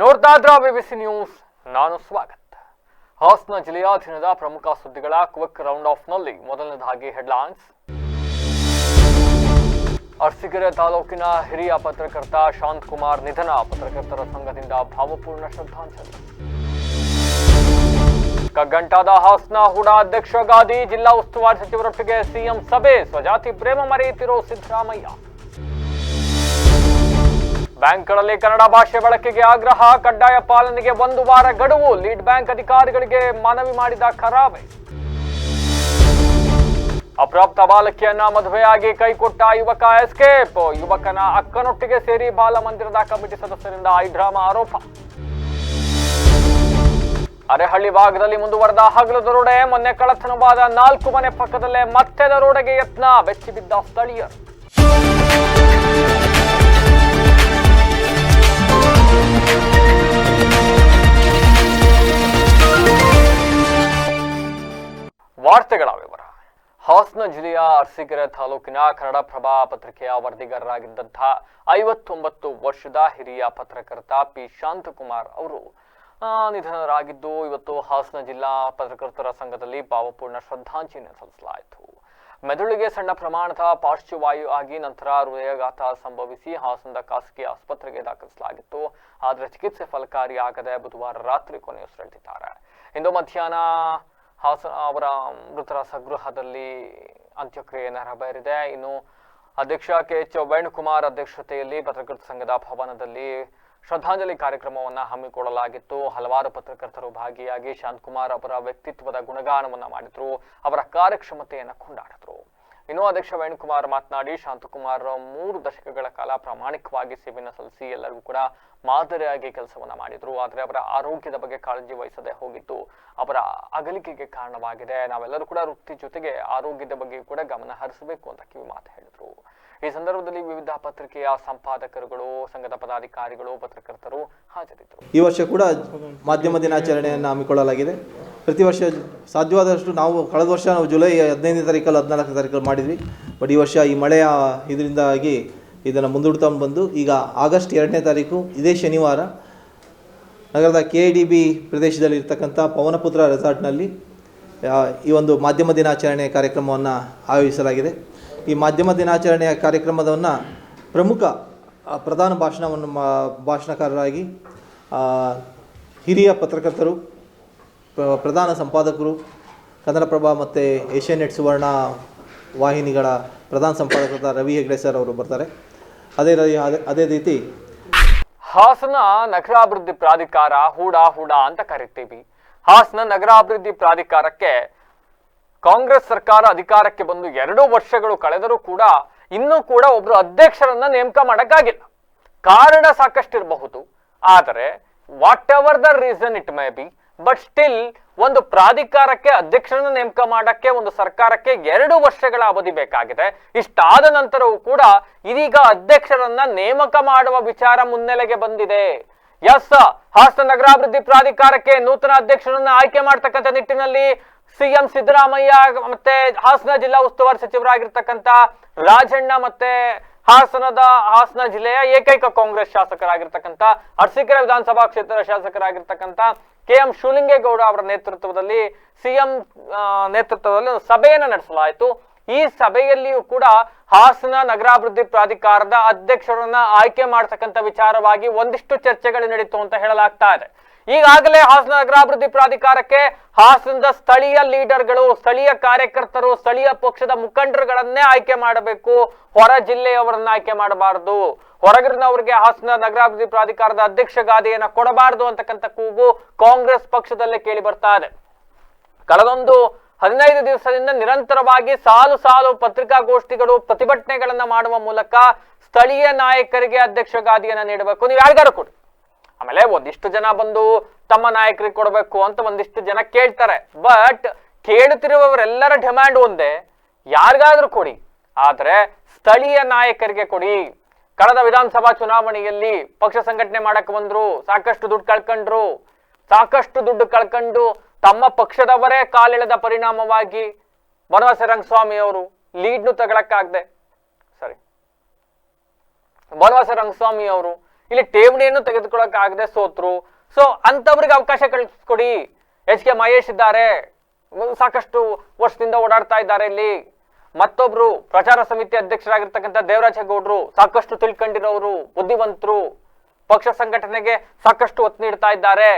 ನೋಡ್ತಾ ಇದ್ರ BBC news, ನಾನು ಸ್ವಾಗತ್. ಹಾಸನ ಜಿಲ್ಲೆಯ ದಿನದ ಪ್ರಮುಖ ಸುದ್ದಿಗಳ ಕ್ವಿಕ್ ರೌಂಡ್ ಆಫ್ ನಲ್ಲಿ ಮೊದಲನೇದಾಗಿ ಹೆಡ್ಲೈನ್ಸ್. ಅರಸೀಕೆರೆ ತಾಲೂಕಿನ ಹಿರಿಯ ಪತ್ರಕರ್ತ ಶಾಂತಕುಮಾರ್ ನಿಧನ, ಪತ್ರಕರ್ತರ ಸಂಘದಿಂದ ಭಾವಪೂರ್ಣ ಶ್ರದ್ಧಾಂಜಲಿ. ಕಗ್ಗಂಟಾದ ಹಾಸನ ಹುಡ ಅಧ್ಯಕ್ಷ ಗಾದಿ, ಜಿಲ್ಲಾ ಉಸ್ತುವಾರಿ ಸಚಿವರೊಟ್ಟಿಗೆ ಸಿಎಂ ಸಭೆ, ಸ್ವಜಾತಿ ಪ್ರೇಮ ಮರೆಯುತ್ತಿರೋ ಸಿದ್ದರಾಮಯ್ಯ. ಬ್ಯಾಂಕ್ಗಳಲ್ಲಿ ಕನ್ನಡ ಭಾಷೆ ಬಳಕೆಗೆ ಆಗ್ರಹ, ಕಡ್ಡಾಯ ಪಾಲನೆಗೆ 1 ವಾರ ಗಡುವು, ಲೀಡ್ ಬ್ಯಾಂಕ್ ಅಧಿಕಾರಿಗಳಿಗೆ ಮನವಿ ಮಾಡಿದ ಕರಾವೆ. ಅಪ್ರಾಪ್ತ ಬಾಲಕಿಯನ್ನ ಮದುವೆಯಾಗಿ ಕೈಕೊಟ್ಟ ಯುವಕ ಎಸ್ಕೇಪ್, ಯುವಕನ ಅಕ್ಕನೊಟ್ಟಿಗೆ ಸೇರಿ ಬಾಲಮಂದಿರದ ಕಮಿಟಿ ಸದಸ್ಯರಿಂದ ಹೈಡ್ರಾಮಾ ಆರೋಪ. ಅರೆಹಳ್ಳಿ ಭಾಗದಲ್ಲಿ ಮುಂದುವರೆದ ಹಗಲು ದರೋಡೆ, ಮೊನ್ನೆ ಕಳ್ಳತನವಾದ 4 ಮನೆ ಪಕ್ಕದಲ್ಲೇ ಮತ್ತೆ ದರೋಡೆಗೆ ಯತ್ನ, ಬೆಚ್ಚಿಬಿದ್ದ ಸ್ಥಳೀಯರು. ವಾರ್ತೆಗಳ ವಿವರ. ಹಾಸನ ಜಿಲ್ಲೆಯ ಅರಸೀಕೆರೆ ತಾಲೂಕಿನ ಕನ್ನಡಪ್ರಭ ಪತ್ರಿಕೆಯ ವರದಿಗಾರರಾಗಿದ್ದಂತಹ 59 ವರ್ಷದ ಹಿರಿಯ ಪತ್ರಕರ್ತ ಪಿ ಶಾಂತಕುಮಾರ್ ಅವರು ನಿಧನರಾಗಿದ್ದು, ಇವತ್ತು ಹಾಸನ ಜಿಲ್ಲಾ ಪತ್ರಕರ್ತರ ಸಂಘದಲ್ಲಿ ಭಾವಪೂರ್ಣ ಶ್ರದ್ಧಾಂಜಲಿ ಸಲ್ಲಿಸಲಾಯಿತು. ಮೆದುಳಿಗೆ ಸಣ್ಣ ಪ್ರಮಾಣದ ಪಾರ್ಶ್ವವಾಯು ಆಗಿ ನಂತರ ಹೃದಯಾಘಾತ ಸಂಭವಿಸಿ ಹಾಸನದ ಖಾಸಗಿ ಆಸ್ಪತ್ರೆಗೆ ದಾಖಲಿಸಲಾಗಿತ್ತು. ಆದರೆ ಚಿಕಿತ್ಸೆ ಫಲಕಾರಿಯಾಗದೆ ಬುಧವಾರ ರಾತ್ರಿ ಕೊನೆಯುಸಿರೆಳೆದಿದ್ದಾರೆ. ಇಂದು ಮಧ್ಯಾಹ್ನ ಹಾಸನ ಅವರ ಮೃತರ ಸ್ವಗೃಹದಲ್ಲಿ ಅಂತ್ಯಕ್ರಿಯೆ ನೆರವೇರಿದೆ. ಇನ್ನು ಅಧ್ಯಕ್ಷ KH ವೇಣುಕುಮಾರ್ ಅಧ್ಯಕ್ಷತೆಯಲ್ಲಿ ಪತ್ರಕರ್ತರ ಸಂಘದ ಭವನದಲ್ಲಿ ಶ್ರದ್ಧಾಂಜಲಿ ಕಾರ್ಯಕ್ರಮವನ್ನು ಹಮ್ಮಿಕೊಳ್ಳಲಾಗಿತ್ತು. ಹಲವಾರು ಪತ್ರಕರ್ತರು ಭಾಗಿಯಾಗಿ ಶಾಂತಕುಮಾರ್ ಅವರ ವ್ಯಕ್ತಿತ್ವದ ಗುಣಗಾನವನ್ನ ಮಾಡಿದ್ರು, ಅವರ ಕಾರ್ಯಕ್ಷಮತೆಯನ್ನು ಕೊಂಡಾಡಿದ್ರು. ಇನ್ನು ಅಧ್ಯಕ್ಷ ವೇಣುಕುಮಾರ್ ಮಾತನಾಡಿ, ಶಾಂತಕುಮಾರ್ 3 ದಶಕಗಳ ಕಾಲ ಪ್ರಾಮಾಣಿಕವಾಗಿ ಸೇವೆಯನ್ನು ಸಲ್ಲಿಸಿ ಎಲ್ಲರಿಗೂ ಕೂಡ ಮಾದರಿಯಾಗಿ ಕೆಲಸವನ್ನ ಮಾಡಿದ್ರು. ಆದರೆ ಅವರ ಆರೋಗ್ಯದ ಬಗ್ಗೆ ಕಾಳಜಿ ವಹಿಸದೆ ಹೋಗಿದ್ದು ಅವರ ಅಗಲಿಕೆಗೆ ಕಾರಣವಾಗಿದೆ. ನಾವೆಲ್ಲರೂ ಕೂಡ ವೃತ್ತಿ ಜೊತೆಗೆ ಆರೋಗ್ಯದ ಬಗ್ಗೆ ಕೂಡ ಗಮನ ಹರಿಸಬೇಕು ಅಂತ ಕಿವಿ ಮಾತು ಹೇಳಿದ್ರು. ಈ ಸಂದರ್ಭದಲ್ಲಿ ವಿವಿಧ ಪತ್ರಿಕೆಯ ಸಂಪಾದಕರುಗಳು, ಸಂಘದ ಪದಾಧಿಕಾರಿಗಳು, ಪತ್ರಕರ್ತರು ಹಾಜರಿದ್ದರು. ಈ ವರ್ಷ ಕೂಡ ಮಾಧ್ಯಮ ದಿನಾಚರಣೆಯನ್ನು ಹಮ್ಮಿಕೊಳ್ಳಲಾಗಿದೆ. ಪ್ರತಿ ವರ್ಷ ಸಾಧ್ಯವಾದಷ್ಟು ಕಳೆದ ವರ್ಷ ನಾವು ಜುಲೈ 15ನೇ ತಾರೀಕಲ್ಲಿ 14ನೇ ತಾರೀಕಲ್ಲಿ ಮಾಡಿದ್ವಿ. ಬಟ್ ಈ ವರ್ಷ ಈ ಮಳೆಯ ಇದರಿಂದಾಗಿ ಇದನ್ನು ಮುಂದೂಡ್ತಾ ಬಂದು ಈಗ ಆಗಸ್ಟ್ 2ನೇ ತಾರೀಕು ಇದೇ ಶನಿವಾರ ನಗರದ KIDB ಪ್ರದೇಶದಲ್ಲಿ ಇರ್ತಕ್ಕಂಥ ಪವನಪುತ್ರ ರೆಸಾರ್ಟ್ನಲ್ಲಿ ಈ ಒಂದು ಮಾಧ್ಯಮ ದಿನಾಚರಣೆ ಕಾರ್ಯಕ್ರಮವನ್ನು ಆಯೋಜಿಸಲಾಗಿದೆ. ಈ ಮಾಧ್ಯಮ ದಿನಾಚರಣೆಯ ಕಾರ್ಯಕ್ರಮವನ್ನು ಪ್ರಮುಖ ಪ್ರಧಾನ ಭಾಷಣಕಾರರಾಗಿ ಹಿರಿಯ ಪತ್ರಕರ್ತರು, ಪ್ರಧಾನ ಸಂಪಾದಕರು, ಕನ್ನಡಪ್ರಭ ಮತ್ತು ಏಷ್ಯಾನೆಟ್ ಸುವರ್ಣ ವಾಹಿನಿಗಳ ಪ್ರಧಾನ ಸಂಪಾದಕರಾದ ರವಿ ಹೆಗ್ಡೆ ಸರ್ ಅವರು ಬರ್ತಾರೆ. ಅದೇ ರೀತಿ ಹಾಸನ ನಗರಾಭಿವೃದ್ಧಿ ಪ್ರಾಧಿಕಾರ ಹೂಡ ಅಂತ ಕರಿತೀವಿ. ಹಾಸನ ನಗರಾಭಿವೃದ್ಧಿ ಪ್ರಾಧಿಕಾರಕ್ಕೆ ಕಾಂಗ್ರೆಸ್ ಸರ್ಕಾರ ಅಧಿಕಾರಕ್ಕೆ ಬಂದು 2 ವರ್ಷಗಳು ಕಳೆದರೂ ಕೂಡ ಇನ್ನೂ ಕೂಡ ಒಬ್ರು ಅಧ್ಯಕ್ಷರನ್ನ ನೇಮಕ ಮಾಡಕ್ಕಾಗಿಲ್ಲ. ಕಾರಣ ಸಾಕಷ್ಟಿರಬಹುದು, ಆದರೆ what ever the reason it may be, but still ಒಂದು ಪ್ರಾಧಿಕಾರಕ್ಕೆ ಅಧ್ಯಕ್ಷರನ್ನ ನೇಮಕ ಮಾಡಕ್ಕೆ ಒಂದು ಸರ್ಕಾರಕ್ಕೆ 2 ವರ್ಷಗಳ ಅವಧಿ ಬೇಕಾಗಿದೆ. ಇಷ್ಟಾದ ನಂತರವೂ ಕೂಡ ಇದೀಗ ಅಧ್ಯಕ್ಷರನ್ನ ನೇಮಕ ಮಾಡುವ ವಿಚಾರ ಮುನ್ನೆಲೆಗೆ ಬಂದಿದೆ. ಎಸ್, ಹಾಸನ ನಗರಾಭಿವೃದ್ಧಿ ಪ್ರಾಧಿಕಾರಕ್ಕೆ ನೂತನ ಅಧ್ಯಕ್ಷರನ್ನ ಆಯ್ಕೆ ಮಾಡ್ತಕ್ಕಂಥ ನಿಟ್ಟಿನಲ್ಲಿ ಸಿಎಂ ಸಿದ್ದರಾಮಯ್ಯ ಮತ್ತೆ ಹಾಸನ ಜಿಲ್ಲಾ ಉಸ್ತುವಾರಿ ಸಚಿವರಾಗಿರ್ತಕ್ಕಂಥ ರಾಜಣ್ಣ ಮತ್ತೆ ಹಾಸನ ಜಿಲ್ಲೆಯ ಏಕೈಕ ಕಾಂಗ್ರೆಸ್ ಶಾಸಕರಾಗಿರ್ತಕ್ಕಂಥ ಅರಸೀಕೆರೆ ವಿಧಾನಸಭಾ ಕ್ಷೇತ್ರದ ಶಾಸಕರಾಗಿರ್ತಕ್ಕಂಥ KM ಶಿವಲಿಂಗೇಗೌಡ ಅವರ ನೇತೃತ್ವದಲ್ಲಿ ಸಿಎಂ ನೇತೃತ್ವದಲ್ಲಿ ಒಂದು ಸಭೆಯನ್ನು ನಡೆಸಲಾಯಿತು. ಈ ಸಭೆಯಲ್ಲಿಯೂ ಕೂಡ ಹಾಸನ ನಗರಾಭಿವೃದ್ಧಿ ಪ್ರಾಧಿಕಾರದ ಅಧ್ಯಕ್ಷರನ್ನ ಆಯ್ಕೆ ಮಾಡತಕ್ಕಂಥ ವಿಚಾರವಾಗಿ ಒಂದಿಷ್ಟು ಚರ್ಚೆಗಳು ನಡೀತು ಅಂತ ಹೇಳಲಾಗ್ತಾ ಇದೆ. ಈಗಾಗಲೇ ಹಾಸನ ನಗರಾಭಿವೃದ್ಧಿ ಪ್ರಾಧಿಕಾರಕ್ಕೆ ಹಾಸನದ ಸ್ಥಳೀಯ ಲೀಡರ್ಗಳು, ಸ್ಥಳೀಯ ಕಾರ್ಯಕರ್ತರು, ಸ್ಥಳೀಯ ಪಕ್ಷದ ಮುಖಂಡರುಗಳನ್ನೇ ಆಯ್ಕೆ ಮಾಡಬೇಕು, ಹೊರ ಜಿಲ್ಲೆಯವರನ್ನ ಆಯ್ಕೆ ಮಾಡಬಾರದು, ಹೊರಗಿನವರಿಗೆ ಹಾಸನ ನಗರಾಭಿವೃದ್ಧಿ ಪ್ರಾಧಿಕಾರದ ಅಧ್ಯಕ್ಷ ಗಾದಿಯನ್ನ ಕೊಡಬಾರದು ಅಂತಕ್ಕಂಥ ಕೂಗು ಕಾಂಗ್ರೆಸ್ ಪಕ್ಷದಲ್ಲೇ ಕೇಳಿ ಬರ್ತಾ ಇದೆ. ಕಳೆದೊಂದು 15 ದಿವಸದಿಂದ ನಿರಂತರವಾಗಿ ಸಾಲು ಪತ್ರಿಕಾಗೋಷ್ಠಿಗಳು, ಪ್ರತಿಭಟನೆಗಳನ್ನ ಮಾಡುವ ಮೂಲಕ ಸ್ಥಳೀಯ ನಾಯಕರಿಗೆ ಅಧ್ಯಕ್ಷ ಗಾದಿಯನ್ನ ನೀಡಬೇಕು, ನೀವು ಯಾರಿಗಾರು ಕೊಡಿ. ಆಮೇಲೆ ಒಂದಿಷ್ಟು ಜನ ಬಂದು ತಮ್ಮ ನಾಯಕರಿಗೆ ಕೊಡಬೇಕು ಅಂತ ಒಂದಿಷ್ಟು ಜನ ಕೇಳ್ತಾರೆ. ಬಟ್ ಕೇಳುತ್ತಿರುವವರೆಲ್ಲರ ಡಿಮ್ಯಾಂಡ್ ಒಂದೇ, ಯಾರಿಗಾದ್ರೂ ಕೊಡಿ, ಆದ್ರೆ ಸ್ಥಳೀಯ ನಾಯಕರಿಗೆ ಕೊಡಿ. ಕಳೆದ ವಿಧಾನಸಭಾ ಚುನಾವಣೆಯಲ್ಲಿ ಪಕ್ಷ ಸಂಘಟನೆ ಮಾಡಕ್ಕೆ ಬಂದ್ರು, ಸಾಕಷ್ಟು ದುಡ್ಡು ಕಳ್ಕೊಂಡು ತಮ್ಮ ಪಕ್ಷದವರೇ ಕಾಲೆಳೆದ ಪರಿಣಾಮವಾಗಿ ಬನವಾಸಿ ರಂಗಸ್ವಾಮಿ ಅವರು ಲೀಡ್ನು ತಗೊಳಕ್ಕಾಗದೆ ಬನವಾಸಿ ರಂಗಸ್ವಾಮಿ ಅವರು ಇಲ್ಲಿ ಠೇವಣಿಯನ್ನು ತೆಗೆದುಕೊಳ್ಳಕ್ ಆಗದೆ ಸೋತ್ರು. ಸೊ ಅಂತವ್ರಿಗೆ ಅವಕಾಶ ಕಳಿಸ್ಕೊಡಿ. HK ಮಹೇಶ್ ಇದ್ದಾರೆ, ಸಾಕಷ್ಟು ವರ್ಷದಿಂದ ಓಡಾಡ್ತಾ ಇದ್ದಾರೆ ಇಲ್ಲಿ. ಮತ್ತೊಬ್ರು ಪ್ರಚಾರ ಸಮಿತಿ ಅಧ್ಯಕ್ಷರಾಗಿರ್ತಕ್ಕಂಥ ದೇವರಾಜ ಗೌಡ್ರು, ಸಾಕಷ್ಟು ತಿಳ್ಕೊಂಡಿರೋರು, ಬುದ್ಧಿವಂತರು, ಪಕ್ಷ ಸಂಘಟನೆಗೆ ಸಾಕಷ್ಟು ಒತ್ತು ನೀಡ್ತಾ ಇದ್ದಾರೆ.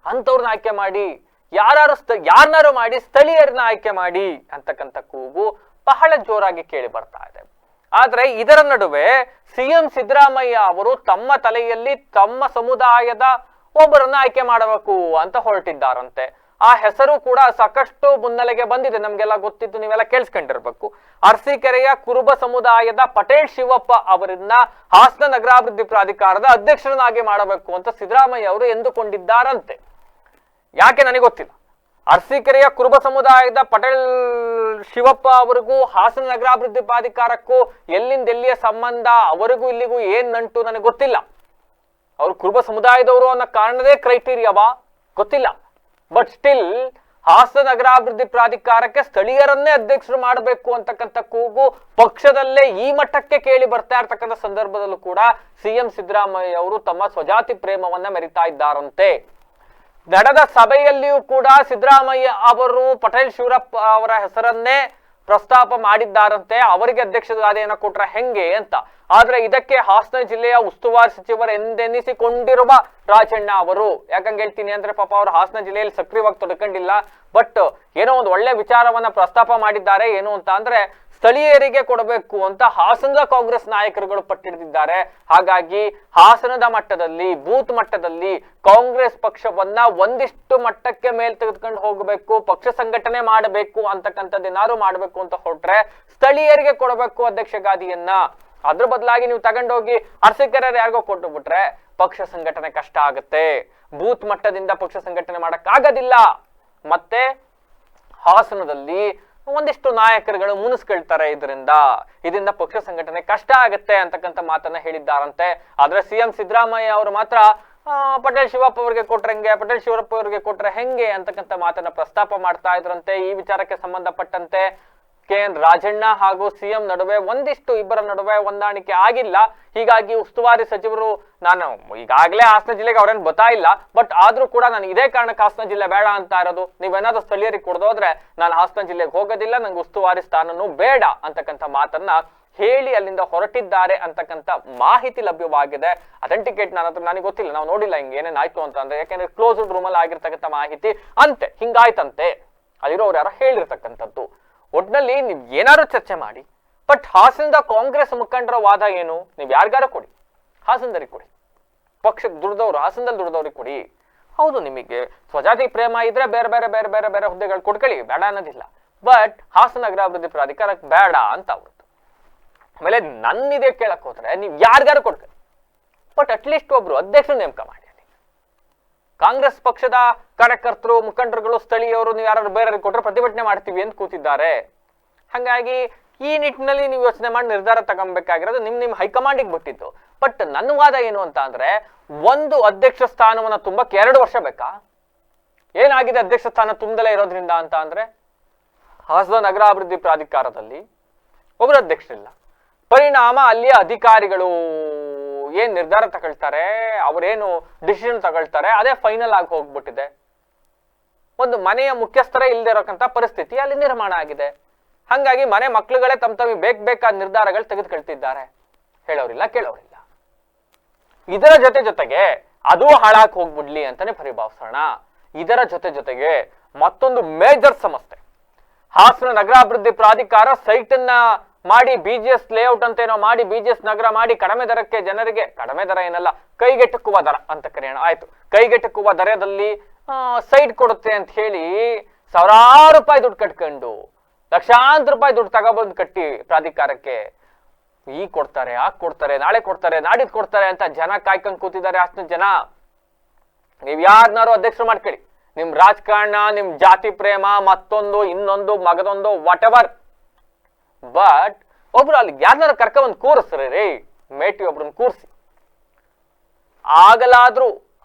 ಅಂತವ್ರನ್ನ ಆಯ್ಕೆ ಮಾಡಿ, ಯಾರನ್ನಾರು ಮಾಡಿ ಸ್ಥಳೀಯರನ್ನ ಆಯ್ಕೆ ಮಾಡಿ ಅಂತಕ್ಕಂಥ ಕೂಗು ಬಹಳ ಜೋರಾಗಿ ಕೇಳಿ ಬರ್ತಾ ಇದೆ. ಆದ್ರೆ ಇದರ ನಡುವೆ CM ಸಿದ್ದರಾಮಯ್ಯ ಅವರು ತಮ್ಮ ತಲೆಯಲ್ಲಿ ತಮ್ಮ ಸಮುದಾಯದ ಒಬ್ಬರನ್ನ ಆಯ್ಕೆ ಮಾಡಬೇಕು ಅಂತ ಹೊರಟಿದ್ದಾರಂತೆ. ಆ ಹೆಸರು ಕೂಡ ಸಾಕಷ್ಟು ಮುನ್ನೆಲೆಗೆ ಬಂದಿದೆ, ನಮ್ಗೆಲ್ಲ ಗೊತ್ತಿದ್ದು, ನೀವೆಲ್ಲ ಕೇಳಿಸ್ಕೊಂಡಿರ್ಬೇಕು. ಅರಸೀಕೆರೆಯ ಕುರುಬ ಸಮುದಾಯದ ಪಟೇಲ್ ಶಿವಪ್ಪ ಅವರನ್ನ ಹಾಸನ ನಗರಾಭಿವೃದ್ಧಿ ಪ್ರಾಧಿಕಾರದ ಅಧ್ಯಕ್ಷರನ್ನಾಗಿ ಮಾಡಬೇಕು ಅಂತ ಸಿದ್ದರಾಮಯ್ಯ ಅವರು ಎಂದುಕೊಂಡಿದ್ದಾರಂತೆ. ಯಾಕೆ ನನಗೆ ಗೊತ್ತಿಲ್ಲ. ಅರಸೀಕೆರೆಯ ಕುರುಬ ಸಮುದಾಯದ ಪಟೇಲ್ ಶಿವಪ್ಪ ಅವರಿಗೂ ಹಾಸನ ನಗರಾಭಿವೃದ್ಧಿ ಪ್ರಾಧಿಕಾರಕ್ಕೂ ಎಲ್ಲಿಂದೆಲ್ಲಿಯ ಸಂಬಂಧ, ಅವರಿಗೂ ಇಲ್ಲಿಗೂ ಏನ್ ನಂಟು ನನಗೆ ಗೊತ್ತಿಲ್ಲ. ಅವರು ಕುರುಬ ಸಮುದಾಯದವರು ಅನ್ನೋ ಕಾರಣದೇ ಕ್ರೈಟೀರಿಯಾವಾ ಗೊತ್ತಿಲ್ಲ. ಬಟ್ ಸ್ಟಿಲ್ ಹಾಸನ ನಗರಾಭಿವೃದ್ಧಿ ಪ್ರಾಧಿಕಾರಕ್ಕೆ ಸ್ಥಳೀಯರನ್ನೇ ಅಧ್ಯಕ್ಷರು ಮಾಡಬೇಕು ಅಂತಕ್ಕಂಥ ಕೂಗು ಪಕ್ಷದಲ್ಲೇ ಈ ಮಟ್ಟಕ್ಕೆ ಕೇಳಿ ಬರ್ತಾ ಇರ್ತಕ್ಕಂಥ ಸಂದರ್ಭದಲ್ಲೂ ಕೂಡ CM ಸಿದ್ದರಾಮಯ್ಯ ಅವರು ತಮ್ಮ ಸ್ವಜಾತಿ ಪ್ರೇಮವನ್ನ ಮೆರಿತಾ ಇದ್ದಾರಂತೆ. ನಡೆದ ಸಭೆಯಲ್ಲಿಯೂ ಕೂಡ ಸಿದ್ದರಾಮಯ್ಯ ಅವರು ಪಟೇಲ್ ಶಿವರಪ್ಪ ಅವರ ಹೆಸರನ್ನೇ ಪ್ರಸ್ತಾಪ ಮಾಡಿದ್ದಾರಂತೆ. ಅವರಿಗೆ ಅಧ್ಯಕ್ಷಗಾದಿಯನ್ನು ಕೊಟ್ರೆ ಹೆಂಗೆ ಅಂತ. ಆದ್ರೆ ಇದಕ್ಕೆ ಹಾಸನ ಜಿಲ್ಲೆಯ ಉಸ್ತುವಾರಿ ಸಚಿವರು ಎಂದೆನಿಸಿಕೊಂಡಿರುವ ರಾಜಣ್ಣ ಅವರು, ಯಾಕಂಗೆ ಹೇಳ್ತೀನಿ ಅಂದ್ರೆ ಪಾಪ ಅವರು ಹಾಸನ ಜಿಲ್ಲೆಯಲ್ಲಿ ಸಕ್ರಿಯವಾಗಿ ತೊಡಕೊಂಡಿಲ್ಲ, ಬಟ್ ಏನೋ ಒಂದು ಒಳ್ಳೆ ವಿಚಾರವನ್ನ ಪ್ರಸ್ತಾಪ ಮಾಡಿದ್ದಾರೆ. ಏನು ಅಂತ ಅಂದ್ರೆ ಸ್ಥಳೀಯರಿಗೆ ಕೊಡಬೇಕು ಅಂತ ಹಾಸನದ ಕಾಂಗ್ರೆಸ್ ನಾಯಕರುಗಳು ಪಟ್ಟಿಡಿದಿದ್ದಾರೆ. ಹಾಗಾಗಿ ಹಾಸನದ ಮಟ್ಟದಲ್ಲಿ, ಬೂತ್ ಮಟ್ಟದಲ್ಲಿ ಕಾಂಗ್ರೆಸ್ ಪಕ್ಷವನ್ನ ಒಂದಿಷ್ಟು ಮಟ್ಟಕ್ಕೆ ಮೇಲ್ ತೆಗೆದುಕೊಂಡು ಹೋಗಬೇಕು, ಪಕ್ಷ ಸಂಘಟನೆ ಮಾಡಬೇಕು ಅಂತಕ್ಕಂಥದ್ದೇನಾದ್ರು ಮಾಡಬೇಕು ಅಂತ ಹೊರಟ್ರೆ ಸ್ಥಳೀಯರಿಗೆ ಕೊಡಬೇಕು ಅಧ್ಯಕ್ಷ ಗಾದಿಯನ್ನ. ಅದ್ರ ಬದಲಾಗಿ ನೀವು ತಗೊಂಡೋಗಿ ಅರಸೀಕೆರೆ ಯಾರಿಗೋ ಕೊಟ್ಟು ಬಿಟ್ರೆ ಪಕ್ಷ ಸಂಘಟನೆ ಕಷ್ಟ ಆಗುತ್ತೆ. ಬೂತ್ ಮಟ್ಟದಿಂದ ಪಕ್ಷ ಸಂಘಟನೆ ಮಾಡಕ್ ಆಗೋದಿಲ್ಲ. ಮತ್ತೆ ಹಾಸನದಲ್ಲಿ ಒಂದಿಷ್ಟು ನಾಯಕರುಗಳು ಮುನಿಸ್ಕೊಳ್ತಾರೆ, ಇದರಿಂದ ಪಕ್ಷ ಸಂಘಟನೆ ಕಷ್ಟ ಆಗುತ್ತೆ ಅಂತಕ್ಕಂಥ ಮಾತನ್ನ ಹೇಳಿದ್ದಾರಂತೆ. ಆದ್ರೆ CM ಸಿದ್ದರಾಮಯ್ಯ ಅವರು ಮಾತ್ರ ಪಟೇಲ್ ಶಿವಪ್ಪ ಅವರಿಗೆ ಕೊಟ್ರಂಗೆ, ಪಟೇಲ್ ಶಿವರಪ್ಪ ಅವರಿಗೆ ಕೊಟ್ರೆ ಹೆಂಗೆ ಅಂತಕ್ಕಂಥ ಮಾತನ್ನ ಪ್ರಸ್ತಾಪ ಮಾಡ್ತಾ ಇದ್ರಂತೆ. ಈ ವಿಚಾರಕ್ಕೆ ಸಂಬಂಧಪಟ್ಟಂತೆ KN ರಾಜಣ್ಣ ಹಾಗೂ CM ನಡುವೆ ಇಬ್ಬರ ನಡುವೆ ಹೊಂದಾಣಿಕೆ ಆಗಿಲ್ಲ. ಹೀಗಾಗಿ ಉಸ್ತುವಾರಿ ಸಚಿವರು, ನಾನು ಈಗಾಗಲೇ ಹಾಸನ ಜಿಲ್ಲೆಗೆ ಅವ್ರೇನು ಬರ್ತಾ ಇಲ್ಲ, ಬಟ್ ಆದ್ರೂ ಕೂಡ ನಾನು ಇದೇ ಕಾರಣಕ್ಕೆ ಹಾಸನ ಜಿಲ್ಲೆ ಬೇಡ ಅಂತ ಇರೋದು. ನೀವೇನಾದ್ರೂ ಸ್ಥಳೀಯರಿಗೆ ಕೊಡದೋದ್ರೆ ನಾನು ಹಾಸನ ಜಿಲ್ಲೆಗೆ ಹೋಗೋದಿಲ್ಲ, ನಂಗೆ ಉಸ್ತುವಾರಿ ಸ್ಥಾನನೂ ಬೇಡ ಅಂತಕ್ಕಂಥ ಮಾತನ್ನ ಹೇಳಿ ಅಲ್ಲಿಂದ ಹೊರಟಿದ್ದಾರೆ ಅಂತಕ್ಕಂಥ ಮಾಹಿತಿ ಲಭ್ಯವಾಗಿದೆ. ಅಥೆಂಟಿಕೇಟ್ ನನಗೆ ಗೊತ್ತಿಲ್ಲ, ನಾವು ನೋಡಿಲ್ಲ ಹಿಂಗೆ ಏನೇನಾಯ್ತು ಅಂತ ಅಂದ್ರೆ, ಯಾಕೆಂದ್ರೆ ಕ್ಲೋಸ್ಡ್ ರೂಮಲ್ಲಿ ಆಗಿರ್ತಕ್ಕಂಥ ಮಾಹಿತಿ ಅಂತೆ, ಹಿಂಗಾಯ್ತಂತೆ, ಅಲ್ಲಿರೋರು ಯಾರೋ ಹೇಳಿರ್ತಕ್ಕಂಥದ್ದು. ಒಟ್ನಲ್ಲಿ ನೀವ್ ಏನಾದ್ರು ಚರ್ಚೆ ಮಾಡಿ, ಬಟ್ ಹಾಸನದ ಕಾಂಗ್ರೆಸ್ ಮುಖಂಡರ ವಾದ ಏನು? ನೀವ್ ಯಾರಿಗಾರ ಕೊಡಿ, ಹಾಸನದವ್ರಿಗೆ ಕೊಡಿ, ಪಕ್ಷಕ್ಕೆ ದುಡ್ದವ್ರು ಹಾಸನದಲ್ಲಿ ದುಡ್ದವ್ರಿಗೆ ಕೊಡಿ. ಹೌದು, ನಿಮಗೆ ಸ್ವಜಾತಿ ಪ್ರೇಮ ಇದ್ರೆ ಬೇರೆ ಬೇರೆ ಬೇರೆ ಬೇರೆ ಬೇರೆ ಹುದ್ದೆಗಳು ಕೊಡ್ಕೊಳ್ಳಿ, ಬೇಡ ಅನ್ನೋದಿಲ್ಲ. ಬಟ್ ಹಾಸನ ನಗರಾಭಿವೃದ್ಧಿ ಪ್ರಾಧಿಕಾರಕ್ಕೆ ಬೇಡ ಅಂತ ಅವ್ರದ್ದು. ಆಮೇಲೆ ನನ್ನಿದೆ ಕೇಳಕ್ ಹೋದ್ರೆ ನೀವ್ ಯಾರಿಗಾರು ಕೊಡ್ಕೊಳ್ಳಿ, ಬಟ್ ಅಟ್ಲೀಸ್ಟ್ ಒಬ್ರು ಅಧ್ಯಕ್ಷರು ನೇಮಕ ಮಾಡಿ. ಕಾಂಗ್ರೆಸ್ ಪಕ್ಷದ ಕಾರ್ಯಕರ್ತರು, ಮುಖಂಡರುಗಳು, ಸ್ಥಳೀಯರು ನೀವು ಯಾರು ಬೇರೆ ಕೊಟ್ಟರೆ ಪ್ರತಿಭಟನೆ ಮಾಡ್ತೀವಿ ಅಂತ ಕೂತಿದ್ದಾರೆ. ಹಾಗಾಗಿ ಈ ನಿಟ್ಟಿನಲ್ಲಿ ನೀವು ಯೋಚನೆ ಮಾಡಿ ನಿರ್ಧಾರ ತಗೊಬೇಕಾಗಿರೋದು ನಿಮ್ ಹೈಕಮಾಂಡಿಗೆ ಬಿಟ್ಟಿದ್ದು. ಬಟ್ ನನ್ನ ವಾದ ಏನು ಅಂತ ಅಂದ್ರೆ, ಒಂದು ಅಧ್ಯಕ್ಷ ಸ್ಥಾನವನ್ನ ತುಂಬಕ್ಕೆ 2 ವರ್ಷ ಬೇಕಾ? ಏನಾಗಿದೆ ಅಧ್ಯಕ್ಷ ಸ್ಥಾನ ತುಂಬದಲೇ ಇರೋದ್ರಿಂದ ಅಂತ ಅಂದ್ರೆ, ಹಾಸನ ನಗರಾಭಿವೃದ್ಧಿ ಪ್ರಾಧಿಕಾರದಲ್ಲಿ ಒಬ್ಬರು ಅಧ್ಯಕ್ಷರಿಲ್ಲ. ಪರಿಣಾಮ ಅಲ್ಲಿಯ ಅಧಿಕಾರಿಗಳು ಏನ್ ನಿರ್ಧಾರ ತಗೊಳ್ತಾರೆ, ಅವರೇನು ಡಿಸಿಷನ್ ತಗೊಳ್ತಾರೆ, ಅದೇ ಫೈನಲ್ ಆಗಿ ಹೋಗ್ಬಿಟ್ಟಿದೆ. ಒಂದು ಮನೆಯ ಮುಖ್ಯಸ್ಥರೇ ಇಲ್ಲದೆ ಇರೋಕಂತ ಪರಿಸ್ಥಿತಿ ಅಲ್ಲಿ ನಿರ್ಮಾಣ ಆಗಿದೆ. ಹಂಗಾಗಿ ಮನೆ ಮಕ್ಳುಗಳೇ ತಮ್ಮ ಬೇಕಾದ ನಿರ್ಧಾರಗಳು ತೆಗೆದುಕೊಳ್ತಿದ್ದಾರೆ, ಹೇಳೋರಿಲ್ಲ ಕೇಳೋರಿಲ್ಲ. ಇದರ ಜೊತೆಗೆ ಅದು ಹಾಳಾಗಿ ಹೋಗ್ಬಿಡ್ಲಿ ಅಂತಾನೆ ಪರಿಭಾವಿಸೋಣ. ಇದರ ಜೊತೆಗೆ ಮತ್ತೊಂದು ಮೇಜರ್ ಸಮಸ್ಯೆ, ಹಾಸನ ನಗರಾಭಿವೃದ್ಧಿ ಪ್ರಾಧಿಕಾರ ಸೈಟ್ ಅನ್ನ ಮಾಡಿ BGS ಲೇಔಟ್ ಅಂತ ಏನೋ ಮಾಡಿ BGS ನಗರ ಮಾಡಿ ಕಡಿಮೆ ದರಕ್ಕೆ ಜನರಿಗೆ, ಕಡಿಮೆ ದರ ಏನಲ್ಲ, ಕೈಗೆಟುಕುವ ದರ ಅಂತ ಕರೆಯೋಣ, ಆಯ್ತು, ಕೈಗೆಟುಕುವ ದರದಲ್ಲಿ ಸೈಟ್ ಕೊಡುತ್ತೆ ಅಂತ ಹೇಳಿ ಸಾವಿರಾರು ರೂಪಾಯಿ ದುಡ್ಡು ಕಟ್ಕೊಂಡು, ಲಕ್ಷಾಂತರ ರೂಪಾಯಿ ದುಡ್ಡು ತಗೊಬಂದು ಕಟ್ಟಿ ಪ್ರಾಧಿಕಾರಕ್ಕೆ ಈಗ ಕೊಡ್ತಾರೆ, ಕೊಡ್ತಾರೆ, ನಾಳೆ ಕೊಡ್ತಾರೆ, ನಾಡಿದ್ ಕೊಡ್ತಾರೆ ಅಂತ ಜನ ಕಾಯ್ಕೊಂಡು ಕೂತಿದ್ದಾರೆ. ಅಷ್ಟು ಜನ, ನೀವ್ ಯಾರನ್ನಾರು ಅಧ್ಯಕ್ಷರು ಮಾಡ್ಕೊಳ್ಳಿ, ನಿಮ್ ರಾಜಕಾರಣ, ನಿಮ್ ಜಾತಿ ಪ್ರೇಮ, ಮತ್ತೊಂದು ಇನ್ನೊಂದು ಮಗದೊಂದು ವಾಟ್ ಎವರ್, ಬಟ್ ಒಬ್ರು ಅಲ್ಲಿ ಯಾರನ್ನಾರು ಕರ್ಕೊಂಡ್ ಕೂರಿಸ್ರಿ ರೀ, ಮೇಟಿ ಒಬ್ರನ್ನ ಕೂರಿಸಿ. ಆಗಲಾದ್ರೂ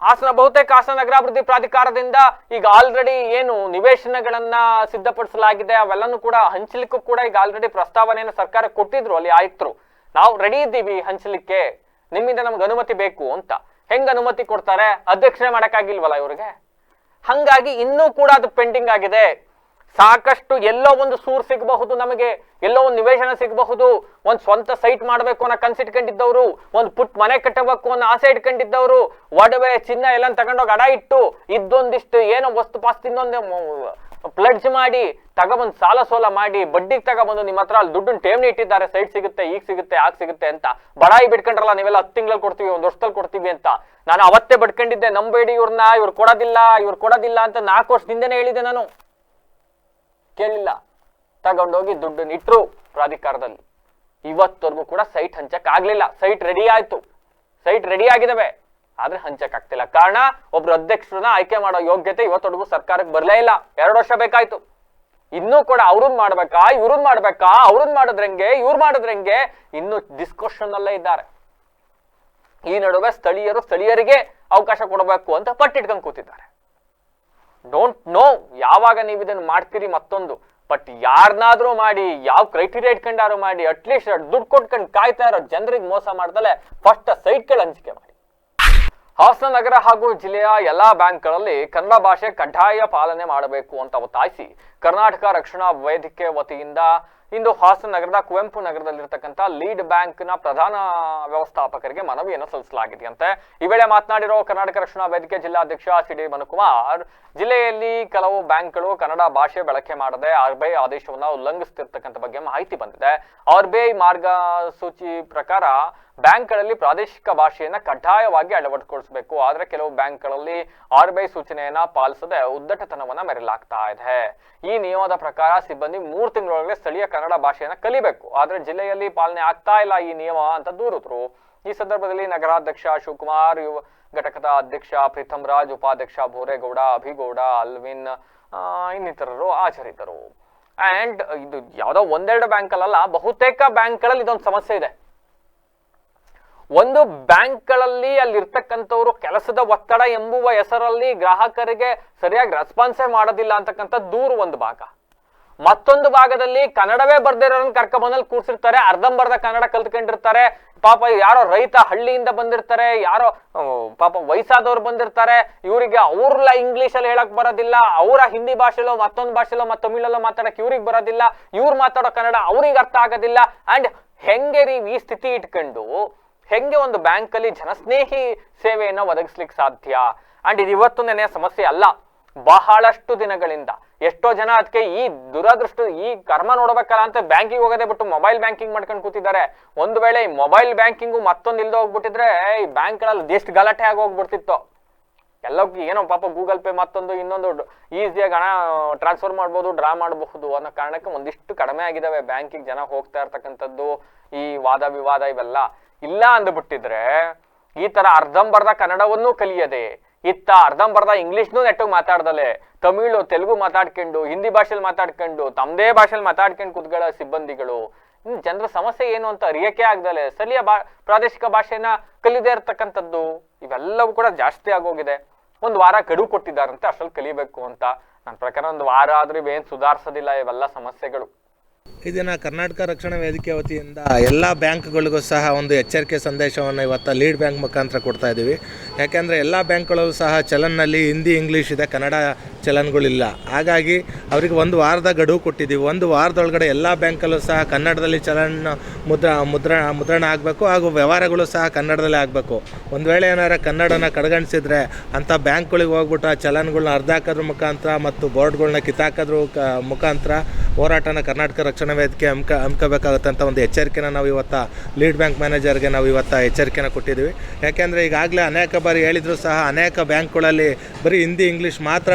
ಬಹುತೇಕ ಹಾಸನ ನಗರಾಭಿವೃದ್ಧಿ ಪ್ರಾಧಿಕಾರದಿಂದ ಈಗ ಆಲ್ರೆಡಿ ಏನು ನಿವೇಶನಗಳನ್ನ ಸಿದ್ಧಪಡಿಸಲಾಗಿದೆ, ಅವೆಲ್ಲನೂ ಕೂಡ ಹಂಚಲಿಕ್ಕೂ ಕೂಡ ಈಗ ಆಲ್ರೆಡಿ ಪ್ರಸ್ತಾವನೆಯನ್ನು ಸರ್ಕಾರ ಕೊಟ್ಟಿದ್ರು ಅಲ್ಲಿ ಆಯುಕ್ತರು. ನಾವು ರೆಡಿ ಇದ್ದೀವಿ ಹಂಚಲಿಕ್ಕೆ, ನಿಮ್ಮಿಂದ ನಮ್ಗೆ ಅನುಮತಿ ಬೇಕು ಅಂತ. ಹೆಂಗ್ ಅನುಮತಿ ಕೊಡ್ತಾರೆ? ಅಧ್ಯಕ್ಷರೇ ಮಾಡಕ್ಕಾಗಿಲ್ವಲ್ಲ ಇವ್ರಿಗೆ. ಹಂಗಾಗಿ ಇನ್ನೂ ಕೂಡ ಅದು ಪೆಂಡಿಂಗ್ ಆಗಿದೆ. ಸಾಕಷ್ಟು ಎಲ್ಲೋ ಒಂದು ಸೂರ್ ಸಿಗಬಹುದು, ನಮಗೆ ಎಲ್ಲೋ ಒಂದು ನಿವೇಶನ ಸಿಗಬಹುದು, ಒಂದ್ ಸ್ವಂತ ಸೈಟ್ ಮಾಡ್ಬೇಕು ಅನ್ನೋ ಕನ್ಸಿಟ್ಕೊಂಡಿದ್ದವ್ರು, ಒಂದ್ ಪುಟ್ ಮನೆ ಕಟ್ಟಬೇಕು ಅನ್ನೋ ಆಸೆ ಇಟ್ಕೊಂಡಿದ್ದವ್ರು, ಒಡವೆ ಚಿನ್ನ ಎಲ್ಲ ತಗೊಂಡೋಗಿ ಅಡ ಇಟ್ಟು ಇದ್ದೊಂದಿಷ್ಟು ಏನೋ ವಸ್ತು ಪಾಸ್ತಿ ಇನ್ನೊಂದು ಪ್ಲಡ್ಜ್ ಮಾಡಿ ತಗೊಬಂದು ಸಾಲ ಸೋಲ ಮಾಡಿ ಬಡ್ಡಿಗೆ ತಗೊಬಂದು ನಿಮ್ಮ ಹತ್ರ ಅಲ್ಲಿ ದುಡ್ಡನ್ನು ಠೇವಣಿ ಇಟ್ಟಿದ್ದಾರೆ, ಸೈಟ್ ಸಿಗುತ್ತೆ, ಈಗ ಸಿಗುತ್ತೆ, ಆಗ ಸಿಗುತ್ತೆ ಅಂತ ಬಡಾಯಿ ಬಿಡ್ಕೊಂಡ್ರಲ್ಲ ನೀವೆಲ್ಲ. 10 ತಿಂಗಳಲ್ಲಿ ಕೊಡ್ತೀವಿ, 1 ವರ್ಷದಲ್ಲಿ ಕೊಡ್ತೀವಿ ಅಂತ. ನಾನು ಅವತ್ತೇ ಬಡ್ಕೊಂಡಿದ್ದೆ, ನಂಬೇಡಿ ಇವ್ರನ್ನ, ಇವ್ರು ಕೊಡೋದಿಲ್ಲ ಅಂತ 4 ವರ್ಷದಿಂದನೇ ಹೇಳಿದೆ ನಾನು. ಕೇಳಿಲ್ಲ, ತಗೊಂಡೋಗಿ ದುಡ್ಡನ್ನು ಇಟ್ರು ಪ್ರಾಧಿಕಾರದಲ್ಲಿ. ಇವತ್ತವರೆಗೂ ಕೂಡ ಸೈಟ್ ಹಂಚಕ್ ಆಗ್ಲಿಲ್ಲ. ಸೈಟ್ ರೆಡಿ ಆಯ್ತು, ಸೈಟ್ ರೆಡಿ ಆಗಿದಾವೆ, ಆದ್ರೆ ಹಂಚಕ್ ಆಗ್ತಿಲ್ಲ. ಕಾರಣ ಒಬ್ರು ಅಧ್ಯಕ್ಷರನ್ನ ಆಯ್ಕೆ ಮಾಡೋ ಯೋಗ್ಯತೆ ಇವತ್ತವರೆಗೂ ಸರ್ಕಾರಕ್ಕೆ ಬರ್ಲೇ ಇಲ್ಲ. 2 ವರ್ಷ ಬೇಕಾಯ್ತು. ಇನ್ನೂ ಕೂಡ ಅವ್ರನ್ನ ಮಾಡ್ಬೇಕಾ, ಇವ್ರನ್ನ ಮಾಡ್ಬೇಕಾ, ಅವ್ರನ್ನ ಮಾಡಿದ್ರಂಗೆ, ಇವ್ರು ಮಾಡಿದ್ರಂಗೆ, ಇನ್ನು ಡಿಸ್ಕಷನ್ ಅಲ್ಲೇ ಇದ್ದಾರೆ. ಈ ನಡುವೆ ಸ್ಥಳೀಯರಿಗೆ ಅವಕಾಶ ಕೊಡಬೇಕು ಅಂತ ಪಟ್ಟಿಟ್ಕೊಂಡು ಕೂತಿದ್ದಾರೆ. ಡೋಂಟ್ ನೋ ಯಾವಾಗ ನೀವು ಇದನ್ನು ಮಾಡ್ತೀರಿ ಮತ್ತೊಂದು. ಬಟ್ ಯಾರನ್ನಾದ್ರೂ ಮಾಡಿ, ಯಾವ ಕ್ರೈಟೀರಿಯಾ ಇಟ್ಕೊಂಡಾರು ಮಾಡಿ, ಅಟ್ಲೀಸ್ಟ್ ದುಡ್ಡು ಕೊಟ್ಕೊಂಡು ಕಾಯ್ತಾ ಇರೋ ಜನರಿಗೆ ಮೋಸ ಮಾಡ್ದಲೆ ಫಸ್ಟ್ ಸೈಟ್ಗಳು ಹಂಚಿಕೆ ಮಾಡಿ. ಹಾಸನ ನಗರ ಹಾಗೂ ಜಿಲ್ಲೆಯ ಎಲ್ಲಾ ಬ್ಯಾಂಕ್ಗಳಲ್ಲಿ ಕನ್ನಡ ಭಾಷೆ ಕಡ್ಡಾಯ ಪಾಲನೆ ಮಾಡಬೇಕು ಅಂತ ಒತ್ತಾಯಿಸಿ ಕರ್ನಾಟಕ ರಕ್ಷಣಾ ವೇದಿಕೆ ವತಿಯಿಂದ ಇಂದು ಹಾಸನ ನಗರದ ಕುವೆಂಪು ನಗರದಲ್ಲಿರ್ತಕ್ಕಂಥ ಲೀಡ್ ಬ್ಯಾಂಕ್ನ ಪ್ರಧಾನ ವ್ಯವಸ್ಥಾಪಕರಿಗೆ ಮನವಿಯನ್ನು ಸಲ್ಲಿಸಲಾಗಿದೆಯಂತೆ. ಈ ವೇಳೆ ಮಾತನಾಡಿರೋ ಕರ್ನಾಟಕ ರಕ್ಷಣಾ ವೇದಿಕೆ ಜಿಲ್ಲಾಧ್ಯಕ್ಷ ಸಿಡಿ ಮನುಕುಮಾರ್, ಜಿಲ್ಲೆಯಲ್ಲಿ ಕೆಲವು ಬ್ಯಾಂಕ್ಗಳು ಕನ್ನಡ ಭಾಷೆ ಬಳಕೆ ಮಾಡದೆ RBI ಆದೇಶವನ್ನು ಉಲ್ಲಂಘಿಸುತ್ತಿರ್ತಕ್ಕಂಥ ಬಗ್ಗೆ ಮಾಹಿತಿ ಬಂದಿದೆ. RBI ಮಾರ್ಗಸೂಚಿ ಪ್ರಕಾರ ಬ್ಯಾಂಕ್ಗಳಲ್ಲಿ ಪ್ರಾದೇಶಿಕ ಭಾಷೆಯನ್ನ ಕಡ್ಡಾಯವಾಗಿ ಅಳವಡಿಸಿಕೊಳ್ಳಬೇಕು. ಆದ್ರೆ ಕೆಲವು ಬ್ಯಾಂಕ್ಗಳಲ್ಲಿ RBI ಸೂಚನೆಯನ್ನ ಪಾಲಿಸದೆ ಉದ್ದಟತನವನ್ನ ಮೆರೆಯಲಾಗ್ತಾ ಇದೆ. ಈ ನಿಯಮದ ಪ್ರಕಾರ ಸಿಬ್ಬಂದಿ 3 ತಿಂಗಳೊಳಗೆ ಸ್ಥಳೀಯ ಕನ್ನಡ ಭಾಷೆಯನ್ನ ಕಲಿಬೇಕು. ಆದ್ರೆ ಜಿಲ್ಲೆಯಲ್ಲಿ ಪಾಲನೆ ಆಗ್ತಾ ಇಲ್ಲ ಈ ನಿಯಮ ಅಂತ ದೂರಿದ್ರು. ಈ ಸಂದರ್ಭದಲ್ಲಿ ನಗರಾಧ್ಯಕ್ಷ ಶಿವಕುಮಾರ್, ಯುವ ಘಟಕದ ಅಧ್ಯಕ್ಷ ಪ್ರೀತಮ್ ರಾಜ್, ಉಪಾಧ್ಯಕ್ಷ ಬೋರೇಗೌಡ, ಅಭಿಗೌಡ, ಅಲ್ವಿನ್ ಇನ್ನಿತರರು ಹಾಜರಿದ್ದರು. ಅಂಡ್ ಇದು ಯಾವುದೋ 1-2 ಬ್ಯಾಂಕಲ್ಲ, ಬಹುತೇಕ ಬ್ಯಾಂಕ್ಗಳಲ್ಲಿ ಇದೊಂದು ಸಮಸ್ಯೆ ಇದೆ. ಒಂದು ಬ್ಯಾಂಕ್ಗಳಲ್ಲಿ ಅಲ್ಲಿರ್ತಕ್ಕಂಥವ್ರು ಕೆಲಸದ ಒತ್ತಡ ಎಂಬುವ ಹೆಸರಲ್ಲಿ ಗ್ರಾಹಕರಿಗೆ ಸರಿಯಾಗಿ ರೆಸ್ಪಾನ್ಸೇ ಮಾಡೋದಿಲ್ಲ ಅಂತಕ್ಕಂಥ ದೂರು ಒಂದು ಭಾಗ. ಮತ್ತೊಂದು ಭಾಗದಲ್ಲಿ ಕನ್ನಡವೇ ಬರ್ದಿರೋರನ್ನ ಕರ್ಕೊಂಡ್ಬಂದಲ್ಲಿ ಕೂರ್ಸಿರ್ತಾರೆ, ಅರ್ಧಂಬರ್ಧ ಕನ್ನಡ ಕಲ್ತ್ಕೊಂಡಿರ್ತಾರೆ. ಪಾಪ ಯಾರೋ ರೈತ ಹಳ್ಳಿಯಿಂದ ಬಂದಿರ್ತಾರೆ, ಯಾರೋ ಪಾಪ ವಯಸ್ಸಾದವ್ರು ಬಂದಿರ್ತಾರೆ, ಇವರಿಗೆ ಅವ್ರ ಇಂಗ್ಲಿಷಲ್ಲಿ ಹೇಳಕ್ ಬರೋದಿಲ್ಲ, ಅವರ ಹಿಂದಿ ಭಾಷೆಲೋ ಮತ್ತೊಂದು ಭಾಷೆಲೋ ಮತ್ತು ತಮಿಳಲ್ಲೋ ಮಾತಾಡಕ್ ಇವ್ರಿಗೆ ಬರೋದಿಲ್ಲ, ಇವ್ರು ಮಾತಾಡೋ ಕನ್ನಡ ಅವ್ರಿಗೆ ಅರ್ಥ ಆಗೋದಿಲ್ಲ. ಅಂಡ್ ಹೆಂಗೆ ನೀವು ಈ ಸ್ಥಿತಿ ಇಟ್ಕೊಂಡು ಹೆಂಗೆ ಒಂದು ಬ್ಯಾಂಕಲ್ಲಿ ಜನಸ್ನೇಹಿ ಸೇವೆಯನ್ನು ಒದಗಿಸ್ಲಿಕ್ಕೆ ಸಾಧ್ಯ? ಅಂಡ್ ಇದು ಇವತ್ತು ನೆನೆಯ ಸಮಸ್ಯೆ ಅಲ್ಲ, ಬಹಳಷ್ಟು ದಿನಗಳಿಂದ ಎಷ್ಟೋ ಜನ ಅದಕ್ಕೆ ಈ ದುರದೃಷ್ಟ ಈ ಕರ್ಮ ನೋಡ್ಬೇಕಲ್ಲ ಅಂತ ಬ್ಯಾಂಕಿಂಗ್ ಹೋಗೋದೇ ಬಿಟ್ಟು ಮೊಬೈಲ್ ಬ್ಯಾಂಕಿಂಗ್ ಮಾಡ್ಕೊಂಡು ಕೂತಿದ್ದಾರೆ. ಒಂದು ವೇಳೆ ಈ ಮೊಬೈಲ್ ಬ್ಯಾಂಕಿಂಗು ಮತ್ತೊಂದು ಇಲ್ದ ಹೋಗ್ಬಿಟ್ಟಿದ್ರೆ ಈ ಬ್ಯಾಂಕ್ಗಳಲ್ಲಿ ಎಷ್ಟು ಗಲಾಟೆ ಆಗಿ ಹೋಗ್ಬಿಡ್ತಿತ್ತು. ಎಲ್ಲಕ್ಕೂ ಏನೋ ಪಾಪ ಗೂಗಲ್ ಪೇ ಮತ್ತೊಂದು ಇನ್ನೊಂದು ಈಸಿಯಾಗಿ ಹಣ ಟ್ರಾನ್ಸ್ಫರ್ ಮಾಡ್ಬೋದು, ಡ್ರಾ ಮಾಡಬಹುದು ಅನ್ನೋ ಕಾರಣಕ್ಕೆ ಒಂದಿಷ್ಟು ಕಡಿಮೆ ಆಗಿದಾವೆ ಬ್ಯಾಂಕಿಗೆ ಜನ ಹೋಗ್ತಾ ಇರ್ತಕ್ಕಂಥದ್ದು. ಈ ವಾದ ವಿವಾದ ಇವೆಲ್ಲ ಇಲ್ಲ ಅಂದ್ಬಿಟ್ಟಿದ್ರೆ ಈ ತರ ಅರ್ಧಂಬರ್ಧ ಕನ್ನಡವನ್ನು ಕಲಿಯದೆ, ಇತ್ತ ಅರ್ಧಂಬರ್ಧ ಇಂಗ್ಲಿಷ್ನೂ ನೆಟ್ಟಗೆ ಮಾತಾಡ್ದಲೆ, ತಮಿಳು ತೆಲುಗು ಮಾತಾಡ್ಕೊಂಡು, ಹಿಂದಿ ಭಾಷೆಯಲ್ಲಿ ಮಾತಾಡ್ಕೊಂಡು, ತಮ್ಮದೇ ಭಾಷೆಯಲ್ಲಿ ಮಾತಾಡ್ಕೊಂಡು ಕೂತ್ಕೊಳ್ಳೋ ಸಿಬ್ಬಂದಿಗಳು, ಇನ್ನು ಜನರ ಸಮಸ್ಯೆ ಏನು ಅಂತ ಅರಿಯಕ್ಕೆ ಆಗ್ದಲೆ ಸ್ಥಳೀಯ ಪ್ರಾದೇಶಿಕ ಭಾಷೆನ ಕಲಿದೇ ಇರ್ತಕ್ಕಂಥದ್ದು, ಇವೆಲ್ಲವೂ ಕೂಡ ಜಾಸ್ತಿ ಆಗೋಗಿದೆ. 1 ವಾರ ಗಡುವು ಕೊಟ್ಟಿದ್ದಾರಂತೆ, ಅಷ್ಟರಲ್ಲಿ ಕಲಿಬೇಕು ಅಂತ. ನನ್ನ ಪ್ರಕಾರ 1 ವಾರ ಆದ್ರೂ ಇವೇನು ಸುಧಾರಿಸೋದಿಲ್ಲ ಇವೆಲ್ಲ ಸಮಸ್ಯೆಗಳು. ಇದನ್ನು ಕರ್ನಾಟಕ ರಕ್ಷಣಾ ವೇದಿಕೆ ವತಿಯಿಂದ ಎಲ್ಲ ಬ್ಯಾಂಕ್ಗಳಿಗೂ ಸಹ ಒಂದು ಎಚ್ಚರಿಕೆ ಸಂದೇಶವನ್ನು ಇವತ್ತು ಲೀಡ್ ಬ್ಯಾಂಕ್ ಮುಖಾಂತರ ಕೊಡ್ತಾ ಇದ್ದೀವಿ. ಯಾಕೆಂದರೆ ಎಲ್ಲ ಬ್ಯಾಂಕ್ಗಳಲ್ಲೂ ಸಹ ಚಲನ್ನಲ್ಲಿ ಹಿಂದಿ ಇಂಗ್ಲೀಷ್ ಇದೆ, ಕನ್ನಡ ಚಲನ್ಗಳಿಲ್ಲ. ಹಾಗಾಗಿ ಅವರಿಗೆ 1 ವಾರದ ಗಡುವು ಕೊಟ್ಟಿದ್ದೀವಿ. 1 ವಾರದೊಳಗಡೆ ಎಲ್ಲ ಬ್ಯಾಂಕಲ್ಲೂ ಸಹ ಕನ್ನಡದಲ್ಲಿ ಚಲನ್ ಮುದ್ರಣ ಆಗಬೇಕು, ಹಾಗೂ ವ್ಯವಹಾರಗಳು ಸಹ ಕನ್ನಡದಲ್ಲೇ ಆಗಬೇಕು. ಒಂದು ವೇಳೆ ಏನಾರ ಕನ್ನಡನ ಕಡೆಗಣಿಸಿದ್ರೆ ಅಂಥ ಬ್ಯಾಂಕ್ಗಳಿಗೆ ಹೋಗ್ಬಿಟ್ಟು ಆ ಚಲನ್ಗಳನ್ನ ಅರ್ಧ ಹಾಕೋದ್ರ ಮುಖಾಂತರ ಮತ್ತು ಬೋರ್ಡ್ಗಳನ್ನ ಕಿತ್ತಾಕೋದ್ರ ಮುಖಾಂತರ ಹೋರಾಟನ ಕರ್ನಾಟಕ ರಕ್ಷಣಾ ವೇದಿಕೆ ಹಮ್ಮಿಕೋಬೇಕಾಗುತ್ತೆ ಅಂತ ಒಂದು ಎಚ್ಚರಿಕೆನ ನಾವು ಇವತ್ತು ಲೀಡ್ ಬ್ಯಾಂಕ್ ಮ್ಯಾನೇಜರ್ಗೆ ನಾವು ಇವತ್ತು ಎಚ್ಚರಿಕೆನ ಕೊಟ್ಟಿದ್ದೀವಿ. ಯಾಕೆಂದರೆ ಈಗಾಗಲೇ ಅನೇಕ ಬಾರಿ ಹೇಳಿದರೂ ಸಹ ಅನೇಕ ಬ್ಯಾಂಕ್ಗಳಲ್ಲಿ ಬರೀ ಹಿಂದಿ ಇಂಗ್ಲೀಷ್ ಮಾತ್ರ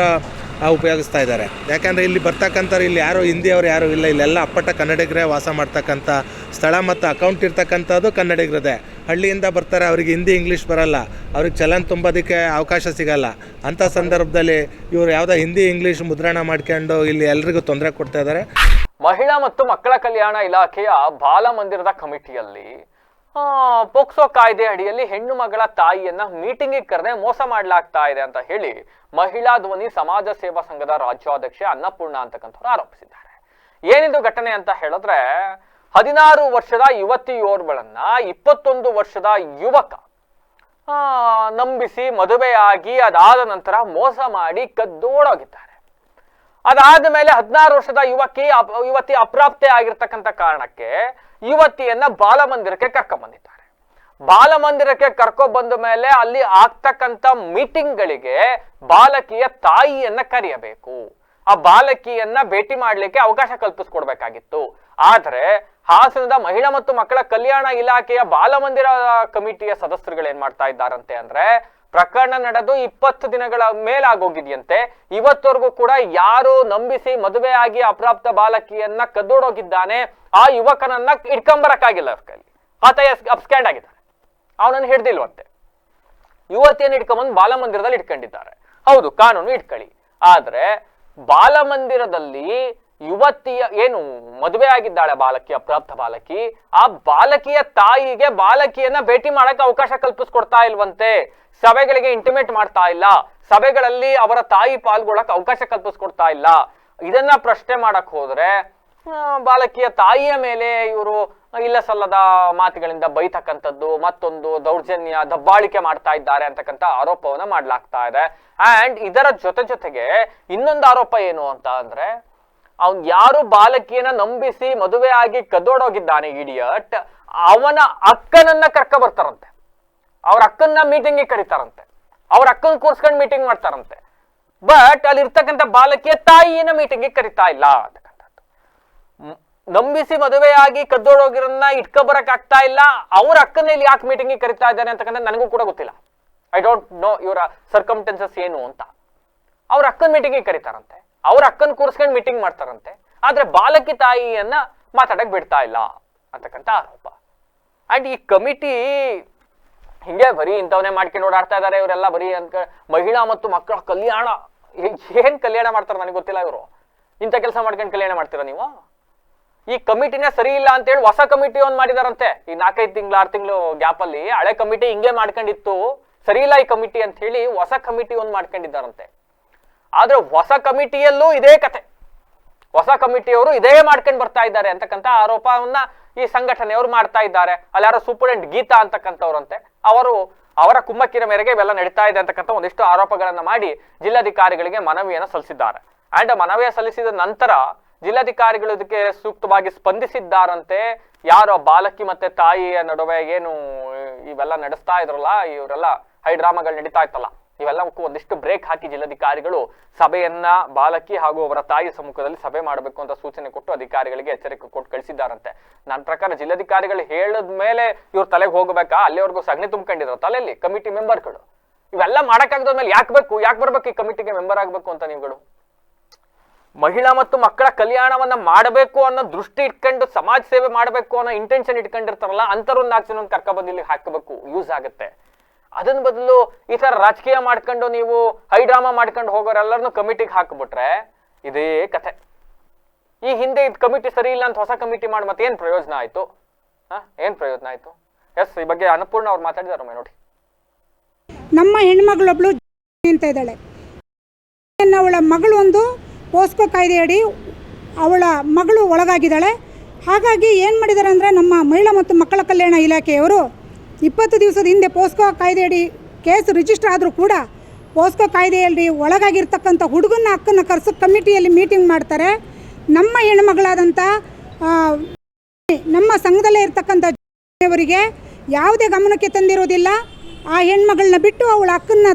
ಉಪಯೋಗಿಸ್ತಾ ಇದ್ದಾರೆ. ಯಾಕೆಂದರೆ ಇಲ್ಲಿ ಬರ್ತಕ್ಕಂಥವ್ರು ಇಲ್ಲಿ ಯಾರು ಹಿಂದಿಯವರು ಯಾರೂ ಇಲ್ಲ, ಇಲ್ಲೆಲ್ಲ ಅಪ್ಪಟ ಕನ್ನಡಿಗರೇ ವಾಸ ಮಾಡ್ತಕ್ಕಂಥ ಸ್ಥಳ ಮತ್ತು ಅಕೌಂಟ್ ಇರ್ತಕ್ಕಂಥದ್ದು ಕನ್ನಡಿಗರದೇ. ಹಳ್ಳಿಯಿಂದ ಬರ್ತಾರೆ, ಅವ್ರಿಗೆ ಹಿಂದಿ ಇಂಗ್ಲೀಷ್ ಬರಲ್ಲ, ಅವ್ರಿಗೆ ಚಲನ್ ತುಂಬೋದಕ್ಕೆ ಅವಕಾಶ ಸಿಗಲ್ಲ. ಅಂಥ ಸಂದರ್ಭದಲ್ಲಿ ಇವರು ಯಾವುದೋ ಹಿಂದಿ ಇಂಗ್ಲೀಷ್ ಮುದ್ರಣ ಮಾಡ್ಕೊಂಡು ಇಲ್ಲಿ ಎಲ್ರಿಗೂ ತೊಂದರೆ ಕೊಡ್ತಾ ಇದ್ದಾರೆ. ಮಹಿಳಾ ಮತ್ತು ಮಕ್ಕಳ ಕಲ್ಯಾಣ ಇಲಾಖೆಯ ಬಾಲಮಂದಿರದ ಕಮಿಟಿಯಲ್ಲಿ ಪೋಕ್ಸೋ ಕಾಯ್ದೆ ಅಡಿಯಲ್ಲಿ ಹೆಣ್ಣು ಮಗಳ ತಾಯಿಯನ್ನ ಮೀಟಿಂಗಿಗೆ ಕರೆದೆ ಮೋಸ ಮಾಡಲಾಗ್ತಾ ಇದೆ ಅಂತ ಹೇಳಿ ಮಹಿಳಾ ಧ್ವನಿ ಸಮಾಜ ಸೇವಾ ಸಂಘದ ರಾಜ್ಯಾಧ್ಯಕ್ಷೆ ಅನ್ನಪೂರ್ಣ ಅಂತಕ್ಕಂಥವ್ರು ಆರೋಪಿಸಿದ್ದಾರೆ. ಏನಿದು ಘಟನೆ ಅಂತ ಹೇಳಿದ್ರೆ, 16 ವರ್ಷದ ಯುವತಿಯೋರ್ವಳನ್ನ 21 ವರ್ಷದ ಯುವಕ ನಂಬಿಸಿ ಮದುವೆಯಾಗಿ ಅದಾದ ನಂತರ ಮೋಸ ಮಾಡಿ ಕದ್ದೋಡೋಗಿದ್ದಾರೆ. ಅದಾದ ಮೇಲೆ 16 ವರ್ಷದ ಯುವತಿ ಅಪ್ರಾಪ್ತೆ ಆಗಿರ್ತಕ್ಕಂಥ ಕಾರಣಕ್ಕೆ ಯುವತಿಯನ್ನ ಬಾಲಮಂದಿರಕ್ಕೆ ಕರ್ಕೊಂಡ್ಬಂದಿದ್ದಾರೆ. ಬಾಲಮಂದಿರಕ್ಕೆ ಕರ್ಕೊಂಡ್ಬಂದ ಮೇಲೆ ಅಲ್ಲಿ ಆಗ್ತಕ್ಕಂಥ ಮೀಟಿಂಗ್ಗಳಿಗೆ ಬಾಲಕಿಯ ತಾಯಿಯನ್ನ ಕರೆಯಬೇಕು, ಆ ಬಾಲಕಿಯನ್ನ ಭೇಟಿ ಮಾಡ್ಲಿಕ್ಕೆ ಅವಕಾಶ ಕಲ್ಪಿಸ್ಕೊಡ್ಬೇಕಾಗಿತ್ತು. ಆದ್ರೆ ಹಾಸನದ ಮಹಿಳಾ ಮತ್ತು ಮಕ್ಕಳ ಕಲ್ಯಾಣ ಇಲಾಖೆಯ ಬಾಲಮಂದಿರ ಕಮಿಟಿಯ ಸದಸ್ಯರುಗಳು ಏನ್ ಮಾಡ್ತಾ ಇದ್ದಾರಂತೆ ಅಂದ್ರೆ, ಪ್ರಕರಣ ನಡೆದು 20 ದಿನಗಳ ಮೇಲಾಗೋಗಿದೆಯಂತೆ, ಇವತ್ತವರೆಗೂ ಕೂಡ ಯಾರು ನಂಬಿಸಿ ಮದುವೆ ಆಗಿ ಅಪ್ರಾಪ್ತ ಬಾಲಕಿಯನ್ನ ಕದ್ದೋಡೋಗಿದ್ದಾನೆ ಆ ಯುವಕನನ್ನ ಇಟ್ಕೊಂಬರಕ್ಕಾಗಿಲ್ಲ. ಅವ್ರ ಕೈಲಿ ಆತ ಅಬ್ಸ್ಕ್ಯಾಂಡ್ ಆಗಿದ್ದಾರೆ, ಅವನನ್ನು ಹಿಡ್ದಿಲ್ವಂತೆ. ಯುವತಿಯನ್ನು ಇಟ್ಕೊಂಬಂದು ಬಾಲಮಂದಿರದಲ್ಲಿ ಇಟ್ಕೊಂಡಿದ್ದಾರೆ. ಹೌದು, ಕಾನೂನು ಇಟ್ಕೊಳ್ಳಿ. ಆದ್ರೆ ಬಾಲಮಂದಿರದಲ್ಲಿ ಯುವತಿಯ ಏನು ಮದುವೆ ಆಗಿದ್ದಾಳೆ ಬಾಲಕಿ, ಅಪ್ರಾಪ್ತ ಬಾಲಕಿ, ಆ ಬಾಲಕಿಯ ತಾಯಿಗೆ ಬಾಲಕಿಯನ್ನ ಭೇಟಿ ಮಾಡಕ್ಕೆ ಅವಕಾಶ ಕಲ್ಪಿಸ್ಕೊಡ್ತಾ ಇಲ್ವಂತೆ. ಸಭೆಗಳಿಗೆ ಇಂಟಿಮೇಟ್ ಮಾಡ್ತಾ ಇಲ್ಲ, ಸಭೆಗಳಲ್ಲಿ ಅವರ ತಾಯಿ ಪಾಲ್ಗೊಳ್ಳಕ್ ಅವಕಾಶ ಕಲ್ಪಿಸ್ಕೊಡ್ತಾ ಇಲ್ಲ. ಇದನ್ನ ಪ್ರಶ್ನೆ ಮಾಡಕ್ ಹೋದ್ರೆ ಬಾಲಕಿಯ ತಾಯಿಯ ಮೇಲೆ ಇವರು ಇಲ್ಲ ಸಲ್ಲದ ಮಾತುಗಳಿಂದ ಬೈತಕ್ಕಂಥದ್ದು, ಮತ್ತೊಂದು ದೌರ್ಜನ್ಯ ದಬ್ಬಾಳಿಕೆ ಮಾಡ್ತಾ ಇದ್ದಾರೆ ಅಂತಕ್ಕಂಥ ಆರೋಪವನ್ನ ಮಾಡ್ಲಾಗ್ತಾ ಇದೆ. ಅಂಡ್ ಇದರ ಜೊತೆಗೆ ಇನ್ನೊಂದು ಆರೋಪ ಏನು ಅಂತ ಅಂದ್ರೆ, ಅವನ್ ಯಾರು ಬಾಲಕಿಯನ್ನ ನಂಬಿಸಿ ಮದುವೆ ಆಗಿ ಕದ್ದೋಡೋಗಿದ್ದಾನೆ ಇಡಿಯಟ್, ಅವನ ಅಕ್ಕನನ್ನ ಕರ್ಕ ಬರ್ತಾರಂತೆ, ಅವ್ರ ಅಕ್ಕನ್ನ ಮೀಟಿಂಗ್ ಕರೀತಾರಂತೆ, ಅವ್ರ ಅಕ್ಕನ ಕೂರ್ಸ್ಕೊಂಡು ಮೀಟಿಂಗ್ ಮಾಡ್ತಾರಂತೆ. ಬಟ್ ಅಲ್ಲಿ ಇರ್ತಕ್ಕಂಥ ಬಾಲಕಿಯ ತಾಯಿಯನ್ನ ಮೀಟಿಂಗ್ ಕರಿತಾ ಇಲ್ಲ ಅಂತಕ್ಕಂಥದ್ದು. ನಂಬಿಸಿ ಮದುವೆಯಾಗಿ ಕದ್ದೋಡೋಗಿರನ್ನ ಇಟ್ಕೊಬರಕ್ ಆಗ್ತಾ ಇಲ್ಲ, ಅವ್ರ ಅಕ್ಕನ ಇಲ್ಲಿ ಯಾಕೆ ಮೀಟಿಂಗ್ ಕರಿತಾ ಇದ್ದಾನೆ ಅಂತಕ್ಕಂಥ ನನಗೂ ಕೂಡ ಗೊತ್ತಿಲ್ಲ. ಐ ಡೋಂಟ್ ನೋ ಇವರ ಸರ್ಕಮ್ಟೆನ್ಸಸ್ ಏನು ಅಂತ. ಅವ್ರ ಅಕ್ಕನ ಮೀಟಿಂಗ್ ಕರೀತಾರಂತೆ, ಅವ್ರ ಅಕ್ಕನ ಕೂರ್ಸ್ಕೊಂಡು ಮೀಟಿಂಗ್ ಮಾಡ್ತಾರಂತೆ, ಆದ್ರೆ ಬಾಲಕಿ ತಾಯಿಯನ್ನ ಮಾತಾಡಕ್ ಬಿಡ್ತಾ ಇಲ್ಲ ಅಂತಕ್ಕಂಥ ಆರೋಪ. ಅಂಡ್ ಈ ಕಮಿಟಿ ಹಿಂಗೆ ಬರೀ ಇಂಥವನ್ನೇ ಮಾಡ್ಕೊಂಡು ಓಡಾಡ್ತಾ ಇದಾರೆ ಇವರೆಲ್ಲ. ಬರೀ ಅಂತ ಮಹಿಳಾ ಮತ್ತು ಮಕ್ಕಳ ಕಲ್ಯಾಣ, ಏನ್ ಕಲ್ಯಾಣ ಮಾಡ್ತಾರ ನನಗೆ ಗೊತ್ತಿಲ್ಲ. ಇವರು ಇಂಥ ಕೆಲಸ ಮಾಡ್ಕೊಂಡು ಕಲ್ಯಾಣ ಮಾಡ್ತೀರಾ ನೀವು? ಈ ಕಮಿಟಿನೇ ಸರಿ ಇಲ್ಲ ಅಂತ ಹೇಳಿ ಹೊಸ ಕಮಿಟಿ ಒಂದ್ ಮಾಡಿದಾರಂತೆ. ಈ 4-5 ತಿಂಗಳು 6 ತಿಂಗಳು ಗ್ಯಾಪ್ ಅಲ್ಲಿ ಹಳೆ ಕಮಿಟಿ ಹಿಂಗೆ ಮಾಡ್ಕೊಂಡಿತ್ತು, ಸರಿ ಇಲ್ಲ ಈ ಕಮಿಟಿ ಅಂತ ಹೇಳಿ ಹೊಸ ಕಮಿಟಿ ಒಂದ್ ಮಾಡ್ಕೊಂಡಿದ್ದಾರಂತೆ. ಆದ್ರೆ ಹೊಸ ಕಮಿಟಿಯಲ್ಲೂ ಇದೇ ಕತೆ, ಹೊಸ ಕಮಿಟಿಯವರು ಇದೇ ಮಾಡ್ಕೊಂಡು ಬರ್ತಾ ಇದ್ದಾರೆ ಅಂತಕ್ಕಂಥ ಆರೋಪವನ್ನ ಈ ಸಂಘಟನೆಯವರು ಮಾಡ್ತಾ ಇದ್ದಾರೆ. ಅಲ್ಲಿ ಯಾರೋ ಸೂಪರ್ಡೆಂಟ್ ಗೀತಾ ಅಂತಕ್ಕಂಥವ್ರಂತೆ, ಅವರ ಕುಮ್ಮಕ್ಕಿನ ಮೇರೆಗೆ ಇವೆಲ್ಲ ನಡೀತಾ ಇದೆ ಅಂತಕ್ಕಂಥ ಒಂದಿಷ್ಟು ಆರೋಪಗಳನ್ನ ಮಾಡಿ ಜಿಲ್ಲಾಧಿಕಾರಿಗಳಿಗೆ ಮನವಿಯನ್ನು ಸಲ್ಲಿಸಿದ್ದಾರೆ. ಅಂಡ್ ಮನವಿಯ ಸಲ್ಲಿಸಿದ ನಂತರ ಜಿಲ್ಲಾಧಿಕಾರಿಗಳು ಇದಕ್ಕೆ ಸೂಕ್ತವಾಗಿ ಸ್ಪಂದಿಸಿದ್ದಾರಂತೆ. ಯಾರು ಬಾಲಕಿ ಮತ್ತೆ ತಾಯಿಯ ನಡುವೆ ಏನು ಇವೆಲ್ಲ ನಡೆಸ್ತಾ ಇದ್ರಲ್ಲ, ಇವರೆಲ್ಲ ಹೈಡ್ರಾಮಾಗಳು ನಡೀತಾ ಇತ್ತಲ್ಲ, ಇವೆಲ್ಲಕ್ಕೂ ಒಂದಿಷ್ಟು ಬ್ರೇಕ್ ಹಾಕಿ ಜಿಲ್ಲಾಧಿಕಾರಿಗಳು ಸಭೆಯನ್ನ ಬಾಲಕಿ ಹಾಗೂ ಅವರ ತಾಯಿ ಸಮ್ಮುಖದಲ್ಲಿ ಸಭೆ ಮಾಡಬೇಕು ಅಂತ ಸೂಚನೆ ಕೊಟ್ಟು ಅಧಿಕಾರಿಗಳಿಗೆ ಎಚ್ಚರಿಕೆ ಕೊಟ್ಟು ಕಳಿಸಿದ್ದಾರಂತೆ. ನನ್ನ ಪ್ರಕಾರ ಜಿಲ್ಲಾಧಿಕಾರಿಗಳು ಹೇಳಿದ ಮೇಲೆ ಇವ್ರ ತಲೆಗೆ ಹೋಗ್ಬೇಕಾ? ಅಲ್ಲಿವರೆಗೂ ಸಗಣಿ ತುಂಬ್ಕೊಂಡಿದ್ರು ತಲೆಯಲ್ಲಿ ಕಮಿಟಿ ಮೆಂಬರ್ಗಳು. ಇವೆಲ್ಲ ಮಾಡಕ್ಕಾಗದ್ಮೇಲೆ ಯಾಕೆ ಬರ್ಬೇಕು ಈ ಕಮಿಟಿಗೆ ಮೆಂಬರ್ ಆಗ್ಬೇಕು ಅಂತ ನೀವುಗಳು? ಮಹಿಳಾ ಮತ್ತು ಮಕ್ಕಳ ಕಲ್ಯಾಣವನ್ನ ಮಾಡಬೇಕು ಅನ್ನೋ ದೃಷ್ಟಿ ಇಟ್ಕೊಂಡು ಸಮಾಜ ಸೇವೆ ಮಾಡಬೇಕು ಅನ್ನೋ ಇಂಟೆನ್ಷನ್ ಇಟ್ಕೊಂಡಿರ್ತಾರಲ್ಲ, ಅಂತರೊಂದು 4 ಜನ ಕರ್ಕ ಬಂದು ಇಲ್ಲಿ ಹಾಕಬೇಕು, ಯೂಸ್ ಆಗುತ್ತೆ. ಅದನ್ನ ಬದಲು ಈ ತರ ರಾಜಕೀಯ ಮಾಡ್ಕೊಂಡು ನೀವು ಹೈಡ್ರಾಮಾ ಮಾಡ್ಕೊಂಡು ಹೋಗೋರೆಲ್ಲರನ್ನು ಕಮಿಟಿಗೆ ಹಾಕ್ಬಿಟ್ರೆ ಇದೇ ಕತೆ. ಈ ಹಿಂದೆ ಇದು ಕಮಿಟಿ ಸರಿ ಇಲ್ಲ ಅಂತ ಹೊಸ ಕಮಿಟಿ ಮಾಡಿ ಮತ್ತೆ ಏನ್ ಪ್ರಯೋಜನ ಆಯ್ತು? ಏನ್ ಪ್ರಯೋಜನ ಆಯ್ತು? ಎಸ್, ಈ ಬಗ್ಗೆ ಅನ್ನಪೂರ್ಣ ಅವ್ರು ಮಾತಾಡಿದಾರೊಮ್ಮೆ ನೋಡಿ. ನಮ್ಮ ಹೆಣ್ಮಗಳೊಬ್ಳು ಅಂತ ಇದ್ದಾಳೆ, ಅವಳ ಮಗಳು ಒಂದು ಪೋಸ್ಕೋ ಕಾಯ್ದೆಯಡಿ ಅವಳ ಮಗಳು ಒಳಗಾಗಿದ್ದಾಳೆ. ಹಾಗಾಗಿ ಏನು ಮಾಡಿದ್ದಾರೆ ಅಂದರೆ, ನಮ್ಮ ಮಹಿಳಾ ಮತ್ತು ಮಕ್ಕಳ ಕಲ್ಯಾಣ ಇಲಾಖೆಯವರು 20 ದಿವಸದ ಹಿಂದೆ ಪೋಸ್ಕೋ ಕಾಯ್ದೆಯಡಿ ಕೇಸ್ ರಿಜಿಸ್ಟರ್ ಆದರೂ ಕೂಡ ಪೋಸ್ಕೋ ಕಾಯ್ದೆಯಲ್ಲಿ ಒಳಗಾಗಿರ್ತಕ್ಕಂಥ ಹುಡುಗನ ಅಕ್ಕನ ಕರೆಸೋ ಕಮಿಟಿಯಲ್ಲಿ ಮೀಟಿಂಗ್ ಮಾಡ್ತಾರೆ. ನಮ್ಮ ಹೆಣ್ಮಗಳಾದಂಥ ನಮ್ಮ ಸಂಘದಲ್ಲೇ ಇರ್ತಕ್ಕಂಥ ಅವರಿಗೆ ಯಾವುದೇ ಗಮನಕ್ಕೆ ತಂದಿರೋದಿಲ್ಲ. ಆ ಹೆಣ್ಮಗಳನ್ನ ಬಿಟ್ಟು ಅವಳ ಅಕ್ಕನ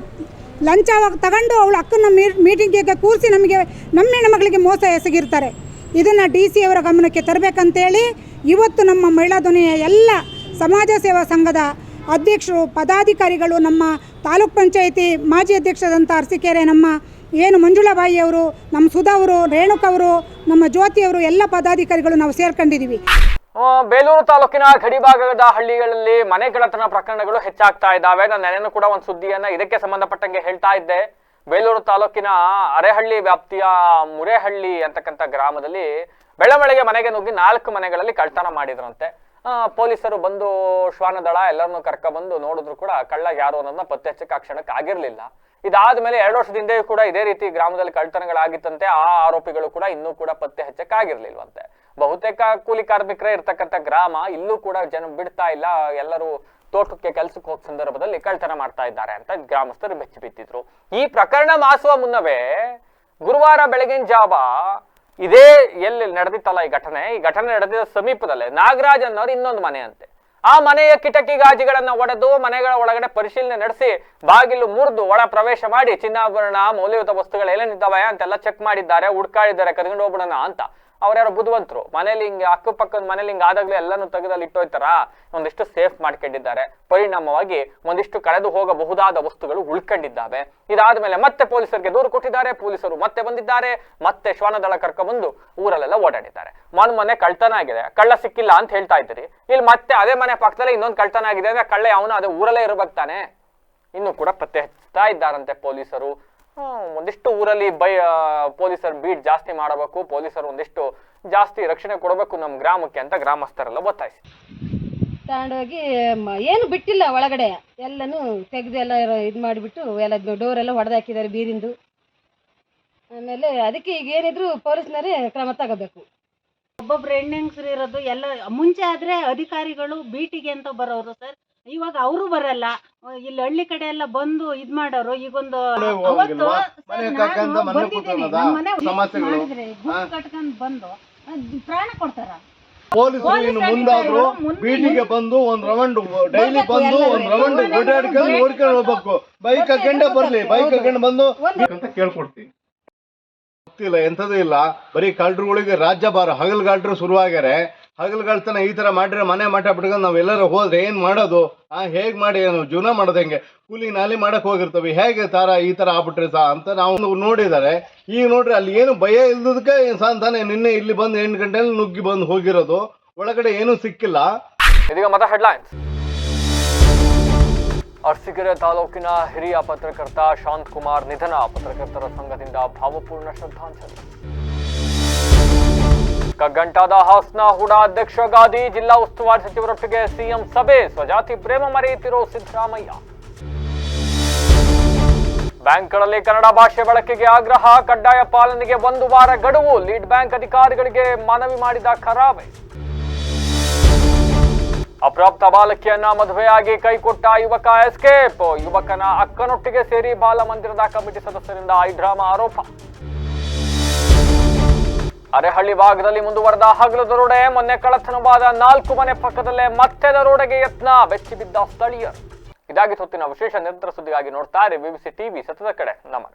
ಲಂಚ ತಗೊಂಡು ಅವಳ ಅಕ್ಕನ ಮೀಟಿಂಗಿಗೆ ಕೂರಿಸಿ ನಮ್ಮ ಹೆಣ್ಮಗಳಿಗೆ ಮೋಸ ಎಸಗಿರ್ತಾರೆ. ಇದನ್ನು DC ಅವರ ಗಮನಕ್ಕೆ ತರಬೇಕಂತೇಳಿ ಇವತ್ತು ನಮ್ಮ ಮಹಿಳಾ ಧ್ವನಿಯ ಎಲ್ಲ ಸಮಾಜ ಸೇವಾ ಸಂಘದ ಅಧ್ಯಕ್ಷರು, ಪದಾಧಿಕಾರಿಗಳು, ನಮ್ಮ ತಾಲೂಕ್ ಪಂಚಾಯಿತಿ ಮಾಜಿ ಅಧ್ಯಕ್ಷರಾದಂಥ ಅರಸೀಕೆರೆ ನಮ್ಮ ಏನು ಮಂಜುಳಾಬಾಯಿ ಅವರು, ನಮ್ಮ ಸುಧಾ ಅವರು, ರೇಣುಕವರು, ನಮ್ಮ ಜ್ಯೋತಿ ಅವರು, ಎಲ್ಲ ಪದಾಧಿಕಾರಿಗಳು ನಾವು ಸೇರ್ಕೊಂಡಿದ್ದೀವಿ. ಬೇಲೂರು ತಾಲೂಕಿನ ಗಡಿಭಾಗದ ಹಳ್ಳಿಗಳಲ್ಲಿ ಮನೆ ಕಳ್ಳತನ ಪ್ರಕರಣಗಳು ಹೆಚ್ಚಾಗ್ತಾ ಇದ್ದಾವೆ. ನಾನು ನೆನೆನೂ ಕೂಡ ಒಂದು ಸುದ್ದಿಯನ್ನ ಇದಕ್ಕೆ ಸಂಬಂಧಪಟ್ಟಂಗೆ ಹೇಳ್ತಾ ಇದ್ದೆ. ಬೇಲೂರು ತಾಲೂಕಿನ ಅರೆಹಳ್ಳಿ ವ್ಯಾಪ್ತಿಯ ಮುರೇಹಳ್ಳಿ ಅಂತಕ್ಕಂಥ ಗ್ರಾಮದಲ್ಲಿ ಬೆಳಬೆಳಗ್ಗೆ ಮನೆಗೆ ನುಗ್ಗಿ 4 ಮನೆಗಳಲ್ಲಿ ಕಳ್ಳತನ ಮಾಡಿದ್ರಂತೆ. ಪೊಲೀಸರು ಬಂದು ಶ್ವಾನದಳ ಎಲ್ಲರನ್ನೂ ಕರ್ಕ ಬಂದು ನೋಡಿದ್ರು ಕೂಡ ಕಳ್ಳ ಯಾರು ಅನ್ನೋದನ್ನ ಪತ್ತೆ ಹಚ್ಚಕ್ಕೆ ಆ ಕ್ಷಣಕ್ಕೆ ಆಗಿರ್ಲಿಲ್ಲ. ಇದಾದ ಮೇಲೆ 2 ವರ್ಷದ ಹಿಂದೆ ಕೂಡ ಇದೇ ರೀತಿ ಗ್ರಾಮದಲ್ಲಿ ಕಳ್ಳತನಗಳಾಗಿತ್ತಂತೆ. ಆ ಆರೋಪಿಗಳು ಕೂಡ ಇನ್ನೂ ಕೂಡ ಪತ್ತೆ ಹಚ್ಚಕ್ಕಾಗಿರ್ಲಿಲ್ವಂತೆ. ಬಹುತೇಕ ಕೂಲಿ ಕಾರ್ಮಿಕರೇ ಇರ್ತಕ್ಕಂಥ ಗ್ರಾಮ, ಇಲ್ಲೂ ಕೂಡ ಜನ ಬಿಡ್ತಾ ಇಲ್ಲ, ಎಲ್ಲರೂ ತೋಟಕ್ಕೆ ಕೆಲಸಕ್ಕೆ ಹೋದ ಸಂದರ್ಭದಲ್ಲಿ ಕಳ್ಳತನ ಮಾಡ್ತಾ ಇದ್ದಾರೆ ಅಂತ ಗ್ರಾಮಸ್ಥರು ಬೆಚ್ಚಿ ಬಿದ್ದಿದ್ರು. ಈ ಪ್ರಕರಣ ಮಾಸುವ ಮುನ್ನವೇ ಗುರುವಾರ ಬೆಳಗಿನ ಜಾವ ಇದೇ ಎಲ್ಲಿ ನಡೆದಿತ್ತಲ್ಲ ಈ ಘಟನೆ ನಡೆದಿದ್ದ ಸಮೀಪದಲ್ಲೇ ನಾಗರಾಜ್ ಅನ್ನೋರು ಇನ್ನೊಂದು ಮನೆ ಅಂತೆ. ಆ ಮನೆಯ ಕಿಟಕಿ ಗಾಜಿಗಳನ್ನ ಒಡೆದು ಮನೆಗಳ ಒಳಗಡೆ ಪರಿಶೀಲನೆ ನಡೆಸಿ ಬಾಗಿಲು ಮುರಿದು ಒಳ ಪ್ರವೇಶ ಮಾಡಿ ಚಿನ್ನಾಭರಣ ಮೌಲ್ಯಯುತ ವಸ್ತುಗಳು ಏನೇನಿದ್ದಾವೆ ಅಂತೆಲ್ಲ ಚೆಕ್ ಮಾಡಿದ್ದಾರೆ, ಹುಡ್ಕಾಡಿದ್ದಾರೆ, ಕರ್ಕೊಂಡು ಹೋಗ್ಬಿಡೋಣ ಅಂತ. ಅವ್ರ್ಯಾರೋ ಬುದ್ಧಿವಂತರು, ಮನೇಲಿ ಹಿಂಗೆ ಅಕ್ಕಪಕ್ಕದ ಮನೇಲಿ ಹಿಂಗೆ ಆದಾಗ್ಲೂ ಎಲ್ಲಾನು ತೆಗೆದಲ್ಲಿ ಇಟ್ಟೋಯ್ತಾರ, ಒಂದಿಷ್ಟು ಸೇಫ್ ಮಾಡ್ಕೊಂಡಿದ್ದಾರೆ. ಪರಿಣಾಮವಾಗಿ ಒಂದಿಷ್ಟು ಕಳೆದು ಹೋಗಬಹುದಾದ ವಸ್ತುಗಳು ಉಳ್ಕೊಂಡಿದ್ದಾವೆ. ಇದಾದ್ಮೇಲೆ ಮತ್ತೆ ಪೊಲೀಸರಿಗೆ ದೂರು ಕೊಟ್ಟಿದ್ದಾರೆ. ಪೊಲೀಸರು ಮತ್ತೆ ಬಂದಿದ್ದಾರೆ, ಮತ್ತೆ ಶ್ವಾನದಳ ಕರ್ಕೊಂಡ್ಬಂದು ಊರಲ್ಲೆಲ್ಲ ಓಡಾಡಿದ್ದಾರೆ. ಮೊನ್ನೆ ಕಳ್ತನ ಆಗಿದೆ, ಕಳ್ಳ ಸಿಕ್ಕಿಲ್ಲ ಅಂತ ಹೇಳ್ತಾ ಇದ್ದೀರಿ, ಇಲ್ಲಿ ಮತ್ತೆ ಅದೇ ಮನೆ ಪಕ್ಕದಲ್ಲೇ ಇನ್ನೊಂದು ಕಳ್ತನ ಆಗಿದೆ ಅಂದ್ರೆ ಕಳ್ಳ ಅವನು ಅದೇ ಊರಲ್ಲೇ ಇರ್ಬೇಕು ತಾನೆ. ಇನ್ನು ಕೂಡ ಪತ್ತೆ ಹಚ್ತಾ ಇದ್ದಾರಂತೆ ಪೊಲೀಸರು. ಒಂದಿಷ್ಟು ಊರಲ್ಲಿ ಪೊಲೀಸರು ಬೀಟ್ ಜಾಸ್ತಿ ಮಾಡಬೇಕು, ಪೊಲೀಸರು ಒಂದಿಷ್ಟು ಜಾಸ್ತಿ ರಕ್ಷಣೆ ಕೊಡಬೇಕು ನಮ್ಮ ಗ್ರಾಮಕ್ಕೆ ಅಂತ ಗ್ರಾಮಸ್ಥರೆಲ್ಲ ಒತ್ತಾಯಿಸಿ ತಗೊಂಡೋಗಿ ಏನು ಬಿಟ್ಟಿಲ್ಲ, ಒಳಗಡೆ ಎಲ್ಲನೂ ತೆಗೆದು ಎಲ್ಲ ಇದು ಮಾಡಿಬಿಟ್ಟು ಎಲ್ಲ ಡೋರೆಲ್ಲ ಹೊಡೆದಾಕಿದ್ದಾರೆ ಬೀರಿಂದು. ಆಮೇಲೆ ಅದಕ್ಕೆ ಈಗ ಏನಿದ್ರು ಪೊಲೀಸ್ನವರೇ ಕ್ರಮ ತಗೋಬೇಕು. ಒಬ್ಬೊಬ್ರು ಹೆಣ್ಣೆಂಗಸರು ಇರೋದು ಎಲ್ಲ ಮುಂಚೆ ಆದರೆ ಅಧಿಕಾರಿಗಳು ಬೀಟಿಗೆ ಅಂತ ಬರೋರು ಸರ್, ಇವಾಗ ಅವರು ಬರಲ್ಲ. ಇಲ್ಲಿ ಹಳ್ಳಿ ಕಡೆ ಎಲ್ಲ ಬಂದು ಇದ್ ಮಾಡೋರು. ಈಗೊಂದು ಅವತ್ತು ಕಟ್ಕೊಂಡ್ ಬಂದು ಪ್ರಾಣ ಕೊಡ್ತಾರ. ಪೊಲೀಸರು ಮುಂದಾದ್ರು ಬೀಟಿಗೆ ಬಂದು ಒಂದ್ ರೌಂಡ್ ಡೈಲಿ ಬಂದು ಒಂದ್ ರೌಂಡ್ ಓಡಾಡ್ಕೊಂಡು ಓಡ್ಕೊಂಡು ಹೋಗ್ಬೇಕು. ಬೈಕ್ ಹಾಕೊಂಡೆ ಬರ್ಲಿ, ಬೈಕ್ ಹಾಕೊಂಡು ಬಂದು ಅಂತ ಕೇಳ್ಕೊಡ್ತೀನಿ. ಗೊತ್ತಿಲ್ಲ, ಎಂಥದೂ ಇಲ್ಲ. ಬರೀ ಕಳ್ಳರುಗಳಿಗೆ ರಾಜ್ಯಭಾರ. ಹಗಲ್ಗಾಲ್ರು ಶುರುವಾಗ್ಯಾರೆ. ಹಗಲ್ಗಳ್ತನ ಈ ತರ ಮಾಡ್ರೆ ಮನೆ ಮಠ ಬಿಟ್ಕೊಂಡು ನಾವ್ ಎಲ್ಲರೂ ಹೋದ್ರೆ ಏನ್ ಮಾಡೋದು? ಹೇಗ್ ಮಾಡಿ ನಾವು ಜೀವನ ಮಾಡೋದು ಹೆಂಗೆ? ಕೂಲಿ ನಾಲಿ ಮಾಡಕ್ ಹೋಗಿರ್ತವಿ, ಹೇಗೆ ಈ ತರ ಆಗ್ಬಿಟ್ರೆ ಅಂತ ನಾವು ನೋಡಿದ್ದಾರೆ. ಈಗ ನೋಡ್ರಿ ಅಲ್ಲಿ ಏನು ಭಯ ಇಲ್ದದಕ್ಕೆ ತಾನೆ ನಿನ್ನೆ ಇಲ್ಲಿ ಬಂದು 8 ಗಂಟೆಯಲ್ಲಿ ನುಗ್ಗಿ ಬಂದು ಹೋಗಿರೋದು. ಒಳಗಡೆ ಏನೂ ಸಿಕ್ಕಿಲ್ಲ. ಇದೀಗ ಮತ್ತೆ ಹೆಡ್ಲೈನ್ಸ್. ಅರಸೀಕೆರೆ ತಾಲೂಕಿನ ಹಿರಿಯ ಪತ್ರಕರ್ತ ಶಾಂತಕುಮಾರ್ ನಿಧನ. ಪತ್ರಕರ್ತರ ಸಂಘದಿಂದ ಭಾವಪೂರ್ಣ ಶ್ರದ್ಧಾಂಜಲಿ. ಕಗ್ಗಂಟಾದ ಹಾಸನ ಹೂಡಾ ಅಧ್ಯಕ್ಷ ಗಾದಿ. ಜಿಲ್ಲಾ ಉಸ್ತುವಾರಿ ಸಚಿವರೊಟ್ಟಿಗೆ ಸಿಎಂ ಸಭೆ. ಸ್ವಜಾತಿ ಪ್ರೇಮ ಮರೆಯುತ್ತಿರೋ ಸಿದ್ದರಾಮಯ್ಯ. ಬ್ಯಾಂಕ್ಗಳಲ್ಲಿ ಕನ್ನಡ ಭಾಷೆ ಬಳಕೆಗೆ ಆಗ್ರಹ. ಕಡ್ಡಾಯ ಪಾಲನೆಗೆ 1 ವಾರ ಗಡುವು. ಲೀಡ್ ಬ್ಯಾಂಕ್ ಅಧಿಕಾರಿಗಳಿಗೆ ಮನವಿ ಮಾಡಿದ ಕರಾವೆ. ಅಪ್ರಾಪ್ತ ಬಾಲಕಿಯನ್ನ ಮದುವೆಯಾಗಿ ಕೈಕೊಟ್ಟ ಯುವಕ ಎಸ್ಕೇಪ್. ಯುವಕನ ಅಕ್ಕನೊಟ್ಟಿಗೆ ಸೇರಿ ಬಾಲಮಂದಿರದ ಕಮಿಟಿ ಸದಸ್ಯರಿಂದ ಐಡ್ರಾಮಾ ಆರೋಪ. ಅರೆಹಳ್ಳಿ ಭಾಗದಲ್ಲಿ ಮುಂದುವರೆದ ಹಗಲು ದರೋಡೆ. ಮೊನ್ನೆ ಕಳ್ಳತನವಾದ 4 ಮನೆ ಪಕ್ಕದಲ್ಲೇ ಮತ್ತೆ ದರೋಡೆಗೆ ಯತ್ನ. ಬೆಚ್ಚಿ ಬಿದ್ದ ಸ್ಥಳೀಯರು. ಇದಾಗಿ ಹೊತ್ತಿನ ವಿಶೇಷ ನಿರಂತರ ಸುದ್ದಿಗಾಗಿ ನೋಡ್ತಾ ಇರಿ BBC ಟಿವಿ, ಸತ್ಯದ ಕಡೆ ನಮಗ.